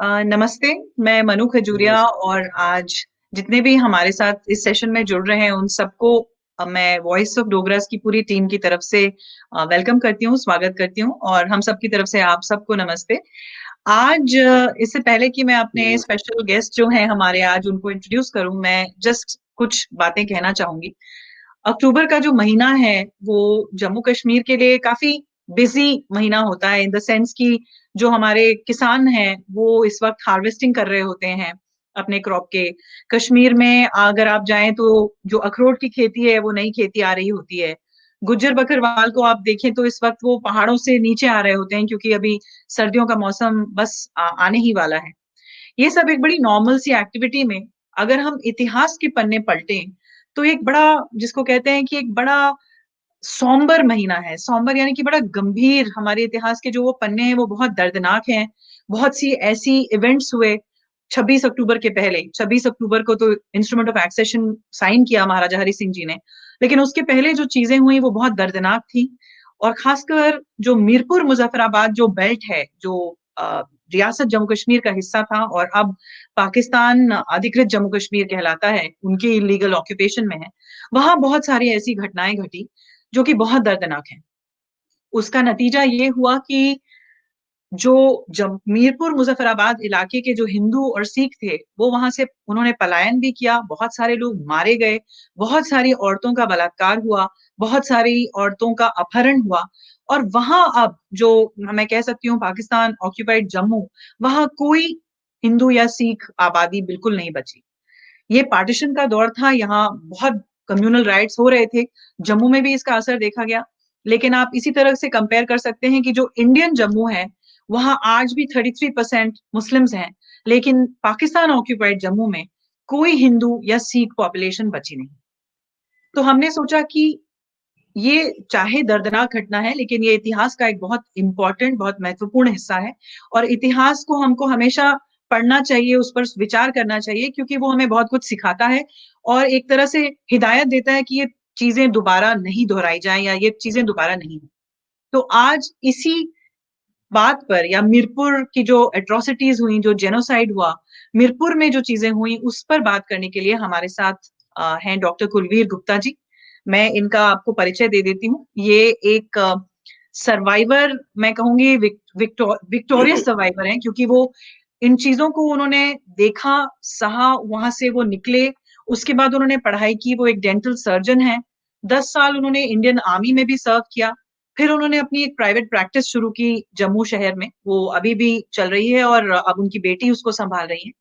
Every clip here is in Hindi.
नमस्ते, मैं मनु खजूरिया नमस्ते। और आज जितने भी हमारे साथ इस सेशन में जुड़ रहे हैं उन सबको मैं वॉइस ऑफ डोगरास की पूरी टीम की तरफ से वेलकम करती हूँ, स्वागत करती हूँ और हम सबकी तरफ से आप सबको नमस्ते। आज इससे पहले कि मैं अपने नमस्ते। स्पेशल गेस्ट जो हैं हमारे आज उनको इंट्रोड्यूस करूं, मैं जस्ट कुछ बातें कहना चाहूंगी। अक्टूबर का जो महीना है वो जम्मू कश्मीर के लिए काफी बिजी महीना होता है, इन द सेंस कि जो हमारे किसान हैं वो इस वक्त हार्वेस्टिंग कर रहे होते हैं अपने क्रॉप के। कश्मीर में अगर आप जाएं तो जो अखरोट की खेती है वो नई खेती आ रही होती है। गुज्जर बकरवाल को आप देखें तो इस वक्त वो पहाड़ों से नीचे आ रहे होते हैं क्योंकि अभी सर्दियों का मौसम बस आने ही वाला है। ये सब एक बड़ी नॉर्मल सी एक्टिविटी में अगर हम इतिहास के पन्ने पलटें तो एक बड़ा, जिसको कहते हैं कि एक बड़ा सौंबर महीना है। सौंबर यानी कि बड़ा गंभीर, हमारे इतिहास के जो वो पन्ने हैं वो बहुत दर्दनाक हैं। बहुत सी ऐसी इवेंट्स हुए 26 अक्टूबर के पहले। 26 अक्टूबर को तो इंस्ट्रूमेंट ऑफ एक्सेशन साइन किया महाराजा हरि सिंह जी ने, लेकिन उसके पहले जो चीजें हुई वो बहुत दर्दनाक थी। और खासकर जो मीरपुर मुजफ्फराबाद जो बेल्ट है, जो रियासत जम्मू कश्मीर का हिस्सा था और अब पाकिस्तान अधिकृत जम्मू कश्मीर कहलाता है, उनके इलीगल ऑक्यूपेशन में है, वहां बहुत सारी ऐसी घटनाएं घटी जो कि बहुत दर्दनाक है। उसका नतीजा ये हुआ कि जो जब मीरपुर मुजफ्फराबाद इलाके के जो हिंदू और सिख थे वो वहां से उन्होंने पलायन भी किया, बहुत सारे लोग मारे गए, बहुत सारी औरतों का बलात्कार हुआ, बहुत सारी औरतों का अपहरण हुआ। और वहां अब जो मैं कह सकती हूँ पाकिस्तान ऑक्यूपाइड जम्मू, वहां कोई हिंदू या सिख आबादी बिल्कुल नहीं बची। ये पार्टीशन का दौर था, यहाँ बहुत कम्युनल राइट्स हो रहे थे। जम्मू में भी इसका असर देखा गया। लेकिन आप इसी तरह से कंपेयर कर सकते हैं कि जो इंडियन जम्मू है वहां आज भी 33% मुस्लिम्स हैं, लेकिन पाकिस्तान ऑक्यूपाइड जम्मू में कोई हिंदू या सिख पॉपुलेशन बची नहीं। तो हमने सोचा कि ये चाहे दर्दनाक घटना है लेकिन ये इतिहास का एक बहुत इंपॉर्टेंट, बहुत महत्वपूर्ण हिस्सा है। और इतिहास को हमको हमेशा पढ़ना चाहिए, उस पर विचार करना चाहिए क्योंकि वो हमें बहुत कुछ सिखाता है और एक तरह से हिदायत देता है कि ये चीजें दोबारा नहीं दोहराई जाएं या ये चीजें दोबारा नहीं हो। तो आज इसी बात पर, या मीरपुर की जो एट्रोसिटीज हुई, जो जेनोसाइड हुआ मीरपुर में, जो चीजें हुई उस पर बात करने के लिए हमारे साथ हैं डॉक्टर कुलवीर गुप्ता जी। मैं इनका आपको परिचय दे देती हूँ। ये एक सर्वाइवर, मैं कहूंगी विक्टोरियस सर्वाइवर हैं क्योंकि वो इन चीजों को उन्होंने देखा, सहा, वहां से वो निकले। उसके बाद उन्होंने पढ़ाई की, वो एक डेंटल सर्जन है। 10 साल उन्होंने इंडियन आर्मी में भी सर्व किया। फिर उन्होंने अपनी एक प्राइवेट प्रैक्टिस शुरू की जम्मू शहर में, वो अभी भी चल रही है और अब उनकी बेटी उसको संभाल रही है।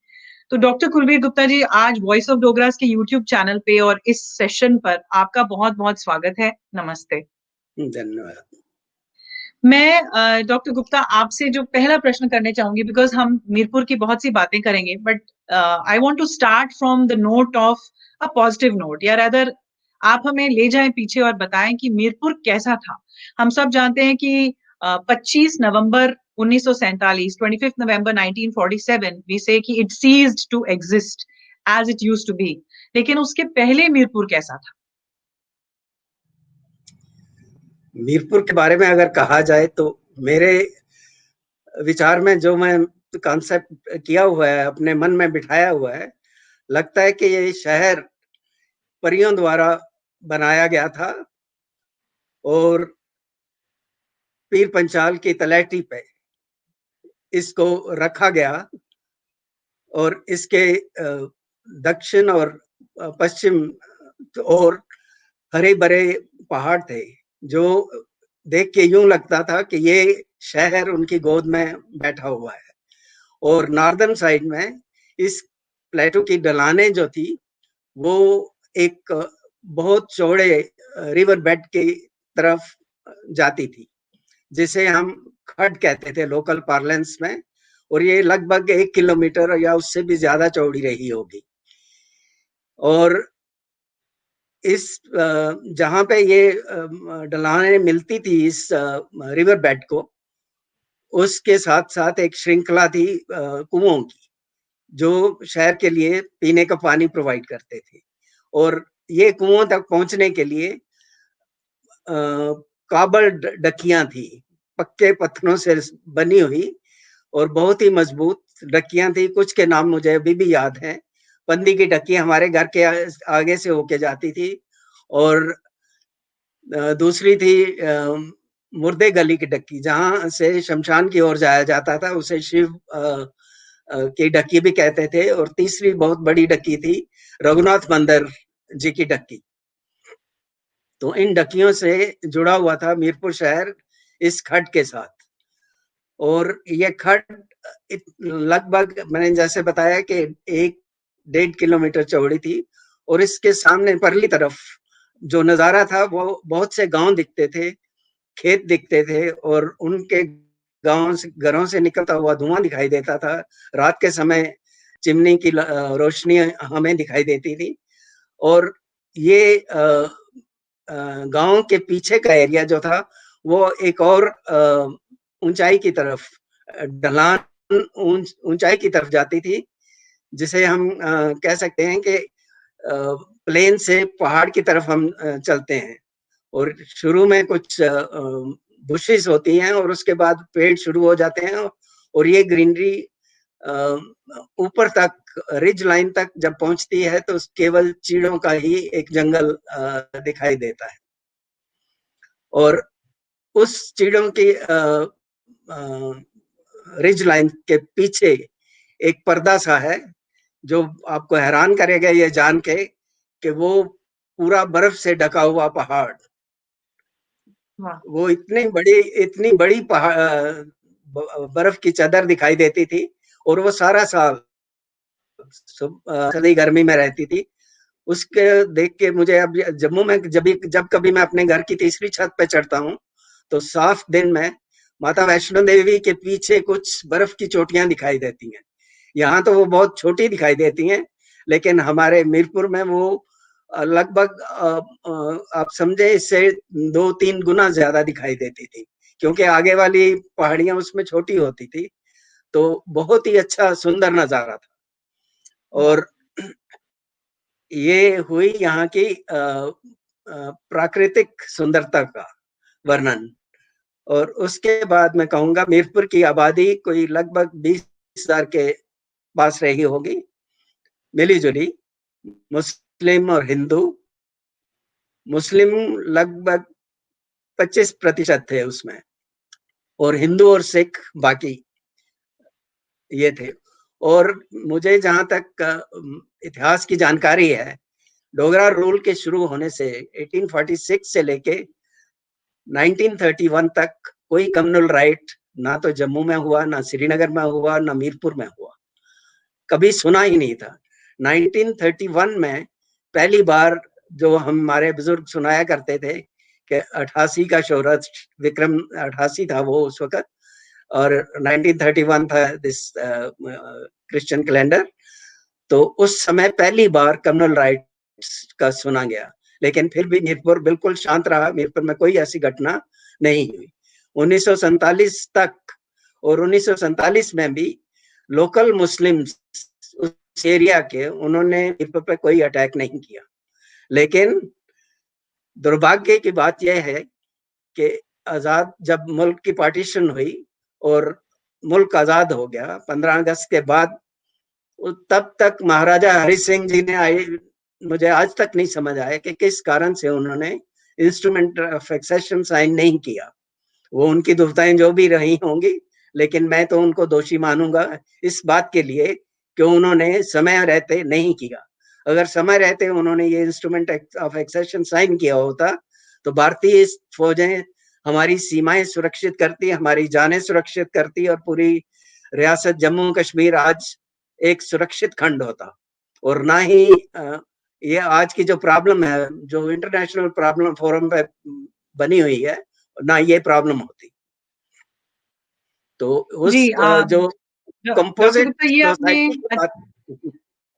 तो डॉक्टर कुलवीर गुप्ता जी, आज वॉइस ऑफ डोगरास के यूट्यूब चैनल पे और इस सेशन पर आपका बहुत बहुत स्वागत है। नमस्ते। धन्यवाद। मैं डॉक्टर गुप्ता आपसे जो पहला प्रश्न करने चाहूंगी, बिकॉज हम मीरपुर की बहुत सी बातें करेंगे, but I want to start from the note of a positive note, या रादर आप हमें ले जाएं पीछे और बताएं कि मीरपुर कैसा था। हम सब जानते हैं कि 25 नवंबर 1947, 25 नवंबर 1947 वी से कि it ceased to exist as it used to be. लेकिन उसके पहले मीरपुर कैसा था? मीरपुर के बारे में अगर कहा जाए तो मेरे विचार में जो मैं कॉन्सेप्ट किया हुआ है, अपने मन में बिठाया हुआ है, लगता है कि ये शहर परियों द्वारा बनाया गया था और पीर पंचाल की तलहटी पे इसको रखा गया और इसके दक्षिण और पश्चिम और हरे भरे पहाड़ थे, जो देख के यूं लगता था कि ये शहर उनकी गोद में बैठा हुआ है। और नॉर्दर्न साइड में इस प्लेटो की ढलानें जो थी वो एक बहुत चौड़े रिवर बेड की तरफ जाती थी, जिसे हम खड कहते थे लोकल पार्लेंस में, और ये लगभग 1 किलोमीटर या उससे भी ज्यादा चौड़ी रही होगी। और इस जहाँ पे ये ढलानें मिलती थी इस रिवर बेड को, उसके साथ साथ एक श्रृंखला थी कुओं की, जो शहर के लिए पीने का पानी प्रोवाइड करते थे। और ये कुओं तक पहुंचने के लिए काबल डकियां थी, पक्के पत्थरों से बनी हुई और बहुत ही मजबूत डक्कियां थी, कुछ के नाम मुझे अभी भी याद हैं। बंदी की डक्की हमारे घर के आगे से होके जाती थी, और दूसरी थी मुर्दे गली की डक्की, जहां से शमशान की ओर जाया जाता था, उसे शिव की डक्की भी कहते थे। और तीसरी बहुत बड़ी डक्की थी रघुनाथ मंदिर जी की डक्की। तो इन डक्कियों से जुड़ा हुआ था मीरपुर शहर इस खड्ड के साथ। और ये खड्ड लगभग मैंने जैसे बताया कि 1-1.5 किलोमीटर चौड़ी थी, और इसके सामने परली तरफ जो नजारा था वो बहुत से गांव दिखते थे, खेत दिखते थे, और उनके गांव से, घरों से निकलता हुआ धुआं दिखाई देता था। रात के समय चिमनी की रोशनी हमें दिखाई देती थी। और ये गांव के पीछे का एरिया जो था वो एक और ऊंचाई की तरफ, ढलान ऊंचाई की तरफ जाती थी, जिसे हम कह सकते हैं कि प्लेन से पहाड़ की तरफ हम चलते हैं। और शुरू में कुछ बुशेस होती हैं, और उसके बाद पेड़ शुरू हो जाते हैं, और ये ग्रीनरी ऊपर तक, रिज लाइन तक जब पहुंचती है तो केवल चीड़ों का ही एक जंगल दिखाई देता है। और उस चीड़ों की रिज लाइन के पीछे एक पर्दा सा है, जो आपको हैरान करेगा ये जान के कि वो पूरा बर्फ से ढका हुआ पहाड़। वो इतनी बड़ी बर्फ की चादर दिखाई देती थी, और वो सारा साल सदी गर्मी में रहती थी। उसके देख के मुझे अब जम्मू में जब कभी मैं अपने घर की तीसरी छत पे चढ़ता हूँ, तो साफ दिन में माता वैष्णो देवी के पीछे कुछ बर्फ की चोटियां दिखाई देती हैं। यहाँ तो वो बहुत छोटी दिखाई देती हैं, लेकिन हमारे मीरपुर में वो लगभग आप समझे इससे 2-3 गुना ज्यादा दिखाई देती थी, क्योंकि आगे वाली पहाड़ियां उसमें छोटी होती थी। तो बहुत ही अच्छा सुंदर नजारा था। और ये हुई यहाँ की प्राकृतिक सुंदरता का वर्णन। और उसके बाद मैं कहूंगा मीरपुर की आबादी कोई लगभग 20,000 के पास रही होगी, मिली जुली, मुस्लिम और हिंदू। मुस्लिम लगभग 25% थे उसमें, और हिंदू और सिख बाकी ये थे। और मुझे जहां तक इतिहास की जानकारी है, डोगरा रूल के शुरू होने से 1846 से लेके 1931 तक कोई कम्युनल राइट ना तो जम्मू में हुआ, ना श्रीनगर में हुआ, ना मीरपुर में हुआ, कभी सुना ही नहीं था। 1931 में पहली बार, जो हमारे बुजुर्ग सुनाया करते थे कि 88 का शोहरत, विक्रम 88 था वो उस वक्त, और 1931 था दिस क्रिश्चियन कैलेंडर। तो उस समय पहली बार कम्युनल राइट्स का सुना गया। लेकिन फिर भी मीरपुर बिल्कुल शांत रहा, मीरपुर में कोई ऐसी घटना नहीं हुई 1947 तक। और 1947 में भी लोकल मुस्लिम्स उस एरिया के, उन्होंने मीरपुर पे कोई अटैक नहीं किया। लेकिन दुर्भाग्य की बात यह है कि आजाद, जब मुल्क की पार्टीशन हुई और मुल्क आजाद हो गया 15 अगस्त के बाद, तब तक महाराजा हरि सिंह जी ने मुझे आज तक नहीं समझ आया कि किस कारण से उन्होंने इंस्ट्रूमेंट ऑफ एक्सेशन साइन नहीं किया। वो उनकी दुविधाएं जो भी रही होंगी, लेकिन मैं तो उनको दोषी मानूंगा इस बात के लिए कि उन्होंने समय रहते नहीं किया। अगर समय रहते उन्होंने ये इंस्ट्रूमेंट ऑफ एक्सेशन साइन किया होता, तो भारतीय फौजें हमारी सीमाएं सुरक्षित करती, हमारी जानें सुरक्षित करती, और पूरी रियासत जम्मू कश्मीर आज एक सुरक्षित खंड होता। और ना ही ये आज की जो प्रॉब्लम है, जो इंटरनेशनल प्रॉब्लम फोरम पे बनी हुई है, ना ये प्रॉब्लम होती। तो जी, उस जो डॉक्टर कंपोजिट गुप्ता, ये आपने, सोसाइटी की बात,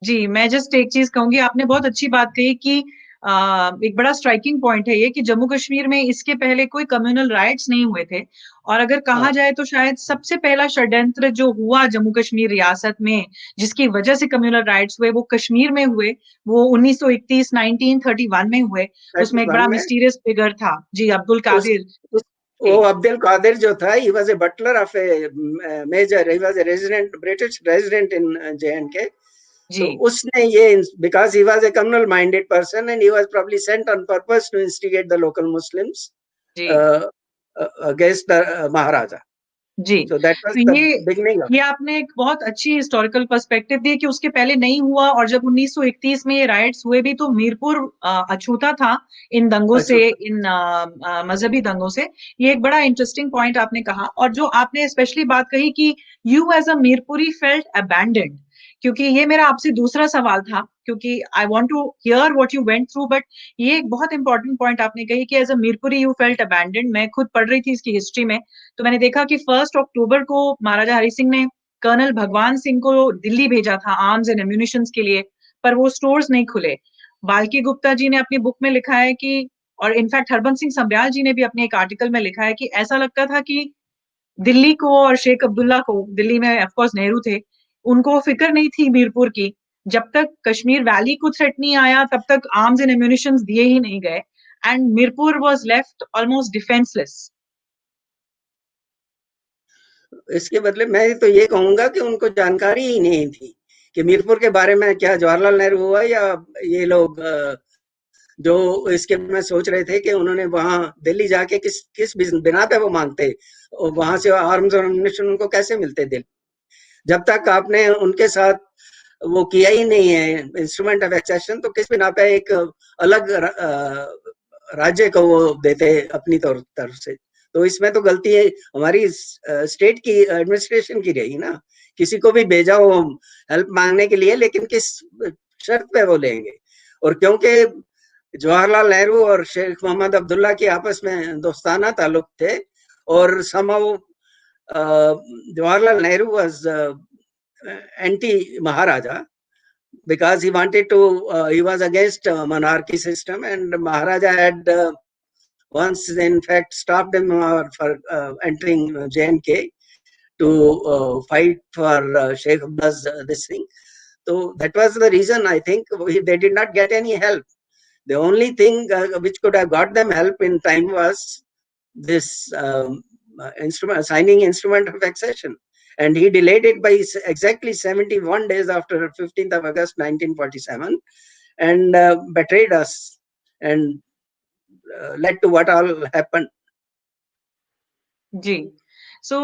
जी, मैं जस्ट एक चीज कहूंगी, आपने बहुत अच्छी बात कही कि एक बड़ा स्ट्राइकिंग पॉइंट है ये कि जम्मू कश्मीर में इसके पहले कोई कम्युनल राइट्स नहीं हुए थे। और अगर कहा हाँ, जाए तो शायद सबसे पहला षड्यंत्र जो हुआ जम्मू कश्मीर रियासत में, जिसकी वजह से कम्युनल राइट्स हुए, वो कश्मीर में हुए। वो 1931 1931 में हुए। उसमें एक 31 बड़ा में मिस्टीरियस फिगर था, जी, अब्दुल उस कादिर। वो अब्दुल कादिर जो था, he was a butler of a major, he was a resident, British resident in J&K. तो उसने ये, because he was a communal minded person and he was probably sent on purpose to instigate the local Muslims against the Maharaja. Ji, So that was तो the beginning of ये आपने एक बहुत अच्छी हिस्टोरिकल पर्सपेक्टिव दी कि उसके पहले नहीं हुआ, और जब 1931 में ये राइट्स हुए भी तो मीरपुर अछूता था इन दंगों से, इन मजहबी दंगों से। ये एक बड़ा इंटरेस्टिंग पॉइंट आपने कहा, और जो आपने स्पेशली बात कही कि you as a Mirpuri felt abandoned, क्योंकि ये मेरा आपसे दूसरा सवाल था, क्योंकि I want to hear what you went through, but ये एक बहुत इंपॉर्टेंट पॉइंट आपने कही कि as a Mirpuri you felt abandoned. मैं खुद पढ़ रही थी इसकी हिस्ट्री में, तो मैंने देखा कि 1 अक्टूबर को महाराजा हरि सिंह ने कर्नल भगवान सिंह को दिल्ली भेजा था आर्म्स एंड एम्यूनिशंस के लिए, पर वो स्टोर्स नहीं खुले। बाल्की गुप्ता जी ने अपनी बुक में लिखा है कि, और इनफैक्ट हरबंस सिंह समरयाल जी ने भी अपने एक आर्टिकल में लिखा है कि ऐसा लगता था कि दिल्ली को और शेख अब्दुल्ला को, दिल्ली में ऑफ कोर्स नेहरू थे, उनको फिक्र नहीं थी मीरपुर की। जब तक कश्मीर वैली को थ्रेट नहीं आया तब तक आर्म्स एंड एम्यूनिशंस दिए ही नहीं गए, and Mirpur was left almost defenceless. इसके बदले मैं तो ये कहूंगा कि उनको जानकारी ही नहीं थी कि मीरपुर के बारे में क्या जवाहरलाल नेहरू हुआ या ये लोग जो इसके में सोच रहे थे कि उन्होंने वहां दिल्ली जाके किस किस बिना पे वो मांगते, और वहां से आर्म्स और एम्यूनिशन उनको कैसे मिलते दिल्ली, जब तक आपने उनके साथ वो किया ही नहीं है इंस्ट्रूमेंट ऑफ एक्सेशन, तो किस बिना पे एक अलग राज्य को वो देते अपनी तरफ से। तो इसमें तो गलती है हमारी स्टेट की एडमिनिस्ट्रेशन की रही ना, किसी को भी भेजा हो हेल्प मांगने के लिए, लेकिन किस शर्त पे वो लेंगे। और क्योंकि जवाहरलाल नेहरू और शेख मोहम्मद अब्दुल्ला के आपस में दोस्ताना ताल्लुक थे, और somehow Jawaharlal Nehru was anti Maharaja because he wanted to, he was against monarchy system, and Maharaja had once in fact stopped him for entering J&K to fight for Sheikh Abdullah's this thing. So that was the reason I think they did not get any help. The only thing which could have got them help in time was this signing instrument of accession, and he delayed it by exactly 71 days after 15th of August 1947, and betrayed us and led to what all happened. जी, सो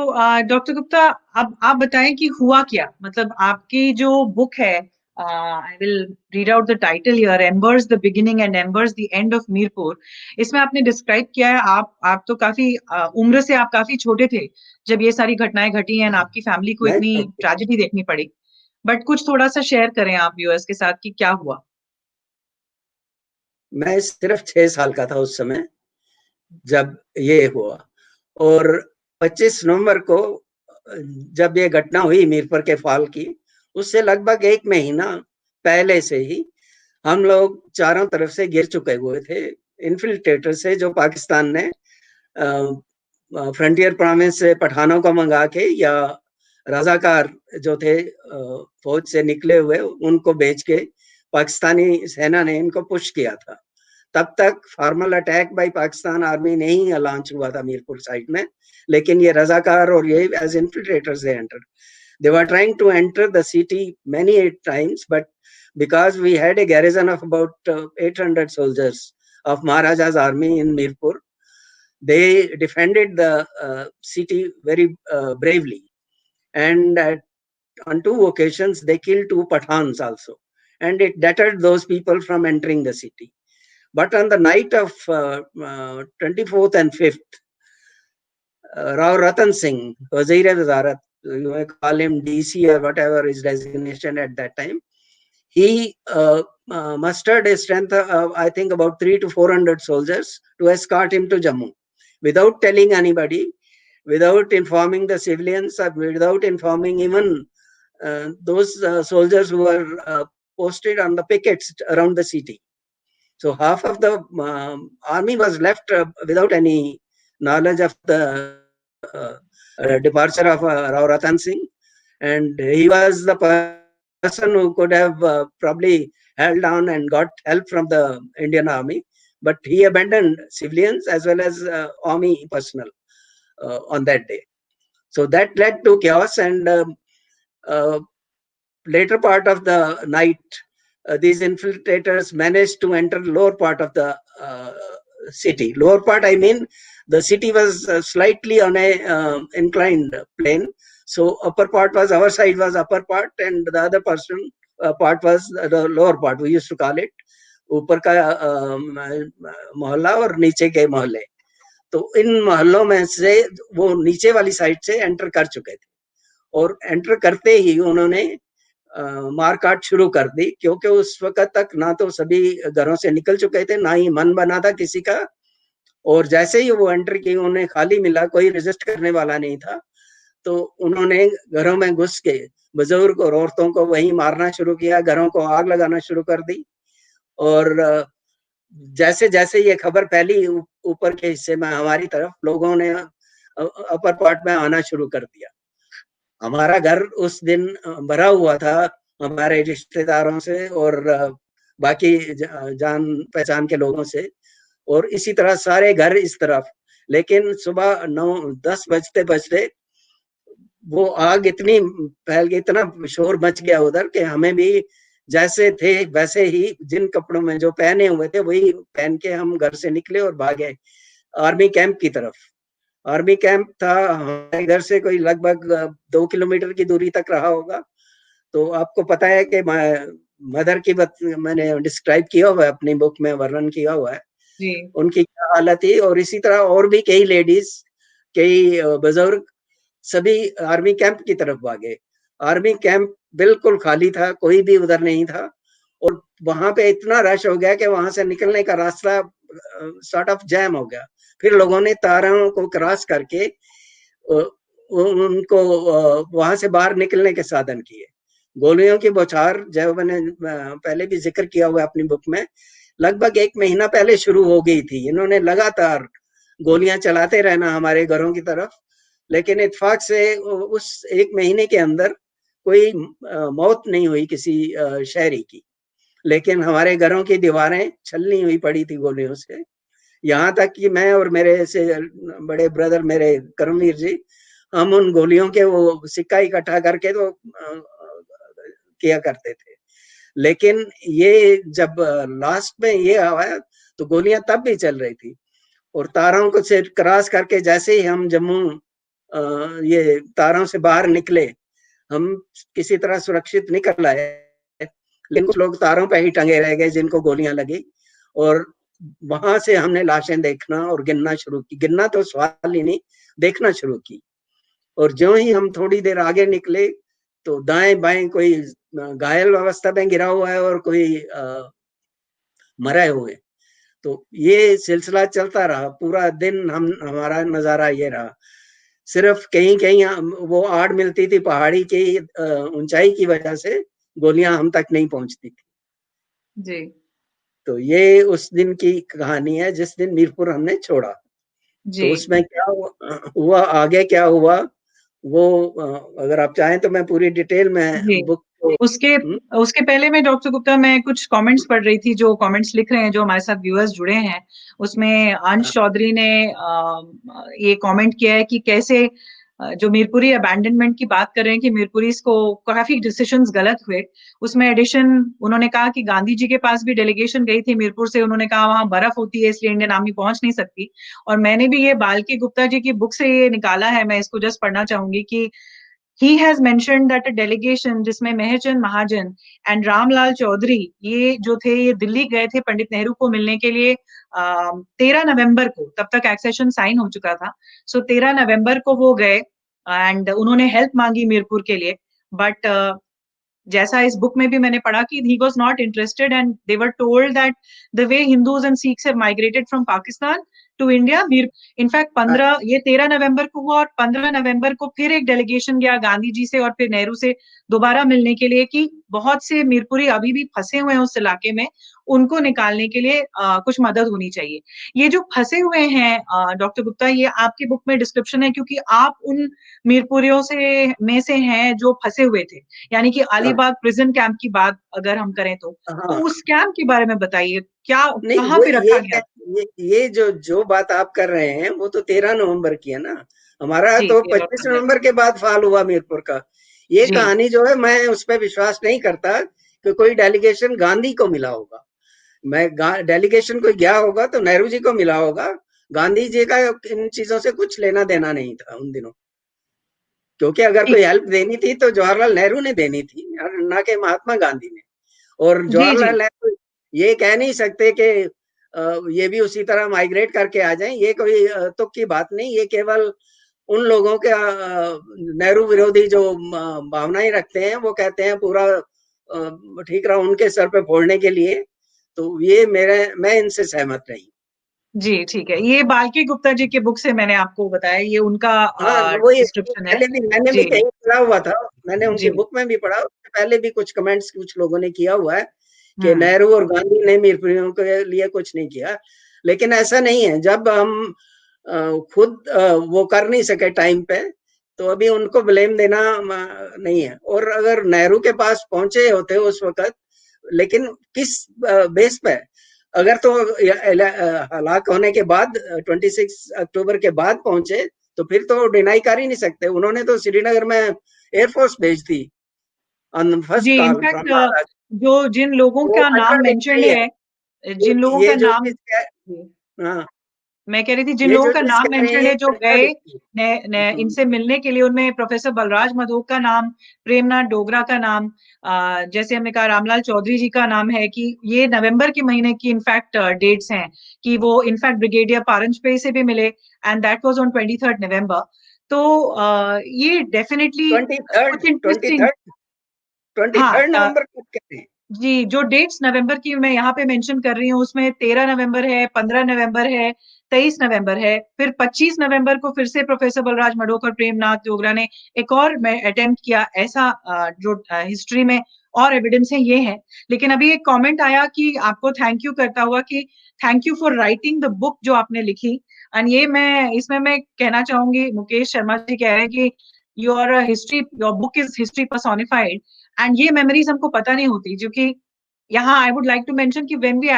डॉक्टर गुप्ता, अब आप बताएं कि हुआ क्या, मतलब आपकी जो बुक है, I will read out the title here, एम्बर्स the beginning and एम्बर्स the end of Mirpur. इसमें आपने डिस्क्राइब किया है, आप तो काफी उम्र से आप काफी छोटे थे जब ये सारी घटनाएं घटी हैं, आपकी फैमिली को इतनी ट्रेजेडी देखनी पड़ी, बट कुछ थोड़ा सा शेयर करें आप व्यूअर्स के साथ कि क्या हुआ। मैं सिर्फ 6 साल का था उस समय जब ये हुआ, और 25 नवंबर को जब ये घटना हुई मीरपुर के फॉल की, उससे लगभग 1 महीना पहले से ही हम लोग चारों तरफ से गिर चुके हुए थे इन्फिल्ट्रेटर से, जो पाकिस्तान ने फ्रंटियर प्रोविंस से पठानों को मंगा के या रजाकार जो थे फौज से निकले हुए उनको भेज के पाकिस्तानी सेना ने इनको पुश किया था। तब तक formal attack by Pakistan army नहीं लॉन्च हुआ था मीरपुर साइड में, लेकिन ये रजाकार और ये as infiltrators they enter, they were trying to enter the city many times, but because we had a garrison of about 800 soldiers of Maharaja's army in Mirpur, they defended the city very bravely, and on 2 occasions they killed 2 Pathans also, and it deterred those people from entering the city. But on the night of 24th and 5th, Rao Ratan Singh, Wazir-e-Wazarat, you may call him DC or whatever his designation at that time, he mustered a strength of, I think, about 300 to 400 soldiers to escort him to Jammu, without telling anybody, without informing the civilians, or without informing even those soldiers who were posted on the pickets around the city. So half of the army was left without any knowledge of the departure of Rao Ratan Singh, and he was the person who could have probably held on and got help from the Indian army, but he abandoned civilians as well as army personnel. on that day. So that led to chaos, and later part of the night, these infiltrators managed to enter lower part of the city. Lower part, I mean, the city was slightly on a inclined plane. So upper part was, our side was upper part, and the other person part was the lower part. We used to call it ऊपर का मोहल्ला और नीचे के मोहल्ले. तो इन मोहल्लों में से वो नीचे वाली साइड से एंटर कर चुके थे, और एंटर करते ही उन्होंने मारकाट शुरू कर दी, क्योंकि उस वक्त तक ना तो सभी घरों से निकल चुके थे, ना ही मन बना था किसी का. और जैसे ही वो एंटर की, उन्हें खाली मिला, कोई रेजिस्ट करने वाला नहीं था, तो उन्होंने घरों में घुस के बुजुर्ग और औरतों को वहीं मारना शुरू किया, घरों को आग लगाना शुरू कर दी. और जैसे जैसे ये खबर फैली ऊपर के हिस्से में हमारी तरफ, लोगों ने अपर पार्ट में आना शुरू कर दिया. हमारा घर उस दिन भरा हुआ था हमारे रिश्तेदारों से और बाकी जान पहचान के लोगों से, और इसी तरह सारे घर इस तरफ. लेकिन सुबह 9-10 बजते बजते वो आग इतनी फैल गई, इतना शोर मच गया उधर, कि हमें भी जैसे थे वैसे ही, जिन कपड़ों में जो पहने हुए थे वही पहन के हम घर से निकले और भागे आर्मी कैंप की तरफ. आर्मी कैंप था हमारे घर से कोई लगभग 2 किलोमीटर की दूरी तक रहा होगा. तो आपको पता है कि मदर की बात मैंने डिस्क्राइब किया हुआ है, अपनी बुक में वर्णन किया हुआ है जी. उनकी क्या हालत थी. और इसी तरह और भी कई लेडीज, कई बुजुर्ग, सभी आर्मी कैंप की तरफ भागे. आर्मी कैंप बिल्कुल खाली था, कोई भी उधर नहीं था, और वहां पे इतना रश हो गया कि वहां से निकलने का रास्ता सॉर्ट ऑफ जैम हो गया. फिर लोगों ने तारों को क्रॉस करके उनको वहां से बाहर निकलने के साधन किए. गोलियों की बौछार, जो मैंने पहले भी जिक्र किया हुआ अपनी बुक में, लगभग 1 महीना पहले शुरू हो गई थी. इन्होंने लगातार गोलियां चलाते रहना हमारे घरों की तरफ, लेकिन इत्तेफाक से उस 1 महीने के अंदर कोई मौत नहीं हुई किसी शहरी की. लेकिन हमारे घरों की दीवारें छलनी हुई पड़ी थी गोलियों से. यहाँ तक कि मैं और मेरे से बड़े ब्रदर मेरे करमवीर जी, हम उन गोलियों के वो सिक्का इकट्ठा करके तो किया करते थे. लेकिन ये जब लास्ट में ये आया तो गोलियां तब भी चल रही थी, और तारों को से क्रॉस करके जैसे ही हम जम्मू ये तारों से बाहर निकले, हम किसी तरह सुरक्षित निकल आए. लेकिन कुछ लोग तारों पे ही टंगे रह गए जिनको गोलियां लगी, और वहां से हमने लाशें देखना और गिनना शुरू की. गिनना तो सवाल ही नहीं, देखना शुरू की. और जो ही हम थोड़ी देर आगे निकले तो दाएं बाएं कोई घायल अवस्था में गिरा हुआ है और कोई मरे हुए. तो ये सिलसिला चलता रहा पूरा दिन. हमारा नजारा ये रहा. सिर्फ कहीं कहीं वो आड़ मिलती थी पहाड़ी की ऊंचाई की वजह से, गोलियां हम तक नहीं पहुंचती थी. जी. तो ये उस दिन की कहानी है जिस दिन मीरपुर हमने छोड़ा. जी. तो उसमें क्या हुआ आगे क्या हुआ, वो अगर आप चाहें तो मैं पूरी डिटेल में बुक को. उसके पहले मैं डॉक्टर गुप्ता, मैं कुछ कमेंट्स पढ़ रही थी, जो कमेंट्स लिख रहे हैं, जो हमारे साथ व्यूअर्स जुड़े हैं. उसमें अंश चौधरी ने ये कमेंट किया है कि कैसे जो मीरपुरी अबैंडनमेंट की बात कर रहे हैं कि मीरपुरी को काफी डिसीजंस गलत हुए. उसमें एडिशन उन्होंने कहा कि गांधी जी के पास भी डेलीगेशन गई थी मीरपुर से. उन्होंने कहा वहां बर्फ होती है इसलिए इंडियन आर्मी पहुंच नहीं सकती. और मैंने भी ये बाल्की गुप्ता जी की बुक से ये निकाला है, मैं इसको जस्ट पढ़ना चाहूंगी कि he has mentioned that a delegation जिसमें मेहरचंद महाजन एंड रामलाल चौधरी, ये जो थे, ये दिल्ली गए थे पंडित नेहरू को मिलने के लिए 13 नवंबर को. तब तक एक्सेशन साइन हो चुका था. सो 13 नवंबर को वो गए एंड उन्होंने हेल्प मांगी मीरपुर के लिए. बट जैसा इस बुक में भी मैंने पढ़ा कि he was not interested and they were told that the way Hindus and Sikhs have migrated from Pakistan to India. In fact 13 नवंबर को हुआ, और 15 नवंबर को फिर एक डेलीगेशन गया गांधी जी से और फिर नेहरू से दोबारा मिलने के लिए कि बहुत से मीरपुरी अभी भी फंसे हुए हैं उस इलाके में, उनको निकालने के लिए कुछ मदद होनी चाहिए. ये जो फंसे हुए हैं डॉक्टर गुप्ता, ये आपकी बुक में डिस्क्रिप्शन है, क्योंकि आप उन मीरपुरियों में से हैं जो फंसे हुए थे. यानी कि अलीबाग प्रिजन कैंप की बात अगर हम करें तो उस कैंप के बारे में बताइए, क्या कहाँ पे रखा गया? ये जो बात आप कर रहे हैं वो तो 13 नवंबर की है ना। हमारा जी, तो 13 25 नवंबर। नवंबर के बाद फाल हुआ मीरपुर का। ये जी कहानी जो है मैं उस पर विश्वास नहीं करता कि कोई डेलीगेशन गांधी को मिला होगा। मैं डेलीगेशन कोई गया होगा तो नेहरू जी को मिला होगा। गांधी जी का इन चीजों से कुछ लेना देना नहीं था उन दिनों, क्योंकि अगर ठीक। कोई हेल्प देनी थी तो जवाहरलाल नेहरू ने देनी थी, ना कि महात्मा गांधी ने। और जी जी जवाहरलाल नेहरू ये कह नहीं सकते कि ये भी उसी तरह माइग्रेट करके आ जाएं। ये कोई तुक की बात नहीं, ये केवल उन लोगों के नेहरू विरोधी जो भावनाएं रखते हैं वो कहते हैं पूरा ठीक रहा उनके सर पे फोड़ने के लिए। तो ये मैं इनसे सहमत नहीं। जी, ठीक है। ये बाल्की गुप्ता जी के बुक से मैंने आपको बताया, ये उनका हाँ, वही डिस्क्रिप्शन है। पहले भी मैंने भी जी कहीं पढ़ा हुआ था। मैंने उनकी जी। बुक में भी पढ़ा, उससे पहले भी कुछ कमेंट्स कुछ लोगों ने किया हुआ है कि हम्म। नेहरू और गांधी ने मीरपुरियों के लिए कुछ नहीं किया। लेकिन ऐसा नहीं है, जब हम खुद वो कर नहीं सके टाइम पे, तो अभी उनको ब्लेम देना नहीं है। और अगर नेहरू के पास पहुंचे होते उस वक्त, लेकिन किस बेस पे, अगर तो हलाक होने के बाद 26 अक्टूबर के बाद पहुंचे तो फिर तो डिनाई कर ही नहीं सकते। उन्होंने तो श्रीनगर में एयरफोर्स भेज दी ऑन फर्स्ट जी, कॉल फ्रॉम इनफैक्ट महाराज। जो जिन लोगों वो का नाम मेंशन्ड कंट्राडिक्टरी है। है, जिन लोगों ये का जो नाम, चीज हाँ, मैं कह रही थी जिन ये लोगों जो का चीज नाम कह रहे हैं मेंशन्ड ये है जो गए कंट्राडिक्टरी। इनसे मिलने के लिए, उनमें प्रोफेसर बलराज मधोक का नाम, प्रेमनाथ डोगरा का नाम, जैसे हमने कहा रामलाल चौधरी जी का नाम है, कि ये नवंबर के महीने की इनफैक्ट डेट्स हैं, कि वो इनफैक्ट ब्रिगेडियर पारंजपे से भी मिले, एंड दैट वाज ऑन 23 नवंबर। तो ये डेफिनेटली ट्वेंटी थर्ड कुछ ट्वेंटी इंटरेस्टिंग। थर्ड ट्वेंटी हाँ, थर्ड नवंबर को कह रहे हैं। जी, जो डेट्स नवंबर की मैं यहाँ पे मेंशन कर रही हूँ, उसमें 13 नवंबर है, 15 नवंबर है, 23 नवंबर है, फिर 25 नवंबर को फिर से प्रोफेसर बलराज मडोक और प्रेमनाथ डोगरा ने एक और में अटेम्प्ट किया। ऐसा जो हिस्ट्री में और एविडेंस है ये है। लेकिन अभी एक कमेंट आया कि आपको थैंक यू करता हुआ, कि thank you for writing the book जो आपने लिखी। एंड ये मैं इसमें मैं कहना चाहूंगी, मुकेश शर्मा जी कह रहे हैं कि your history, your book is history personified. And ये मेमोरीज हमको पता नहीं होती, जो कि यहाँ I would like to mention कि व्हेन वी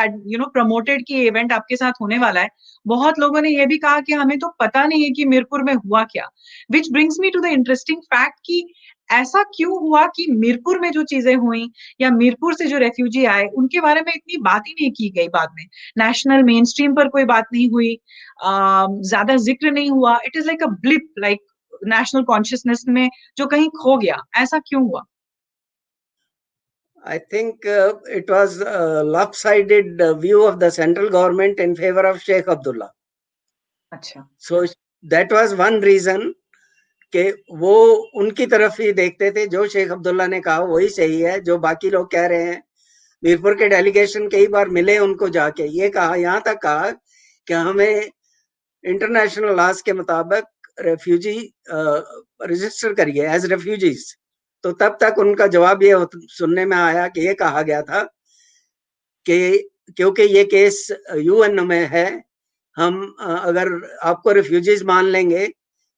प्रमोटेड कि इवेंट आपके साथ होने वाला है, बहुत लोगों ने ये भी कहा कि हमें तो पता नहीं है कि मीरपुर में हुआ क्या। Which brings me to the interesting fact कि ऐसा क्यों हुआ कि मीरपुर में जो चीजें हुई, या मीरपुर से जो रेफ्यूजी आए उनके बारे में इतनी बात ही नहीं की गई। बाद में नेशनल मेन स्ट्रीम पर कोई बात नहीं हुई, ज्यादा जिक्र नहीं हुआ। It is like a blip, like national consciousness में जो कहीं खो गया। ऐसा क्यों हुआ? I think it was a lopsided view of the central government in favor of Sheikh Abdullah. अच्छा। So that was one reason कि वो उनकी तरफ ही देखते थे। जो शेख अब्दुल्ला ने कहा वही सही है, जो बाकी लोग कह रहे हैं। मीरपुर के डेलीगेशन कई बार मिले उनको जाके, ये कहा, यहाँ तक कहा कि हमें इंटरनेशनल लॉज के मुताबिक रेफ्यूजी रजिस्टर करिए एज रेफ्यूजीज। तो तब तक उनका जवाब ये सुनने में आया कि ये कहा गया था कि क्योंकि ये केस यूएन में है, हम अगर आपको रिफ्यूजीज मान लेंगे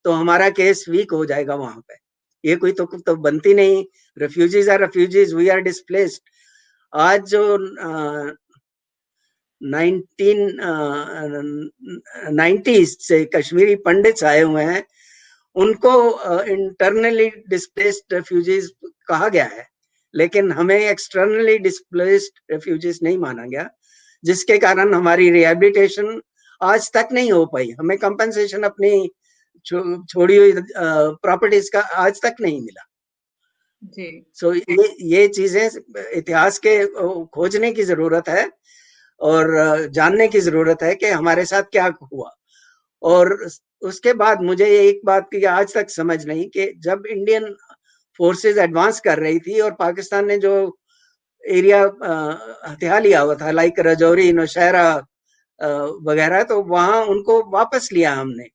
तो हमारा केस वीक हो जाएगा वहां पे। ये कोई तो बनती नहीं। Refugees are refugees, we are displaced. आज जो 1990 से कश्मीरी पंडित्स आए हुए हैं, उनको इंटरनली डिस्प्लेस्ड रेफ्यूजीज कहा गया है, लेकिन हमें एक्सटर्नली डिस्प्लेस्ड रेफ्यूजीज नहीं माना गया, जिसके कारण हमारी रिहेबिलिटेशन आज तक नहीं हो पाई। हमें कंपनसेशन अपनी छोड़ी हुई प्रॉपर्टीज का आज तक नहीं मिला। जी सो ये चीजें इतिहास के खोजने की जरूरत है और जानने की जरूरत है कि हमारे साथ क्या हुआ। और उसके बाद मुझे एक बात की आज तक समझ नहीं कि जब इंडियन फोर्सेस एडवांस कर रही थी और पाकिस्तान ने जो एरिया हथिया लिया हुआ था, लाइक रजौरी, नौशहरा वगैरह, तो वहां उनको वापस लिया हमने।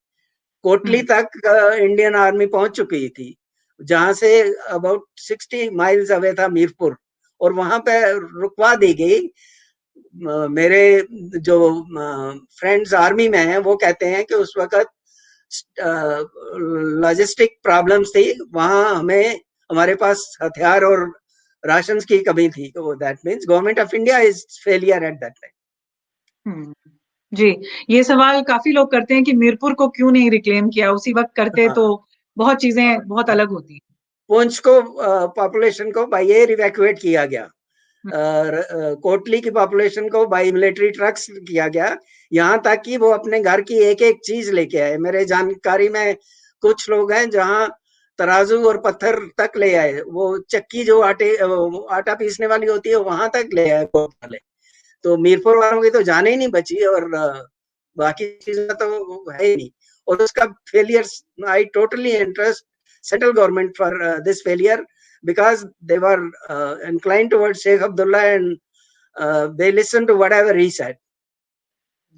कोटली हम्म। तक इंडियन आर्मी पहुंच चुकी थी, जहां से अबाउट 60 माइल्स अवे था मीरपुर, और वहां पे रुकवा दी गई। मेरे जो फ्रेंड्स आर्मी में हैं वो कहते हैं कि उस वक्त लॉजिस्टिक प्रॉब्लम्स थी वहां, हमें हमारे पास हथियार और राशन की कमी थी। तो that means government of India is failure at that time. Hmm. जी, ये सवाल काफी लोग करते हैं कि मीरपुर को क्यों नहीं रिक्लेम किया, उसी वक्त करते हाँ, तो बहुत चीजें बहुत अलग होती। पुंछ को पॉपुलेशन को बाय एयर इवैक्यूएट किया गया। हम्म, कोटली की पॉपुलेशन को बाय मिलिट्री ट्रक्स किया गया, यहाँ तक कि वो अपने घर की एक-एक चीज लेके आए। मेरे जानकारी में कुछ लोग हैं जहाँ तराजू और पत्थर तक ले आए। वो चक्की जो आटा पीसने वाली होती है वहां तक ले आए कोर्ट वाले। तो मीरपुर वालों की तो जाने ही नहीं बची, और बाकी चीजें तो है ही नहीं। और उसका failure, I totally interest central government for this failure, because they were inclined towards Sheikh Abdullah, and they listened to whatever he said.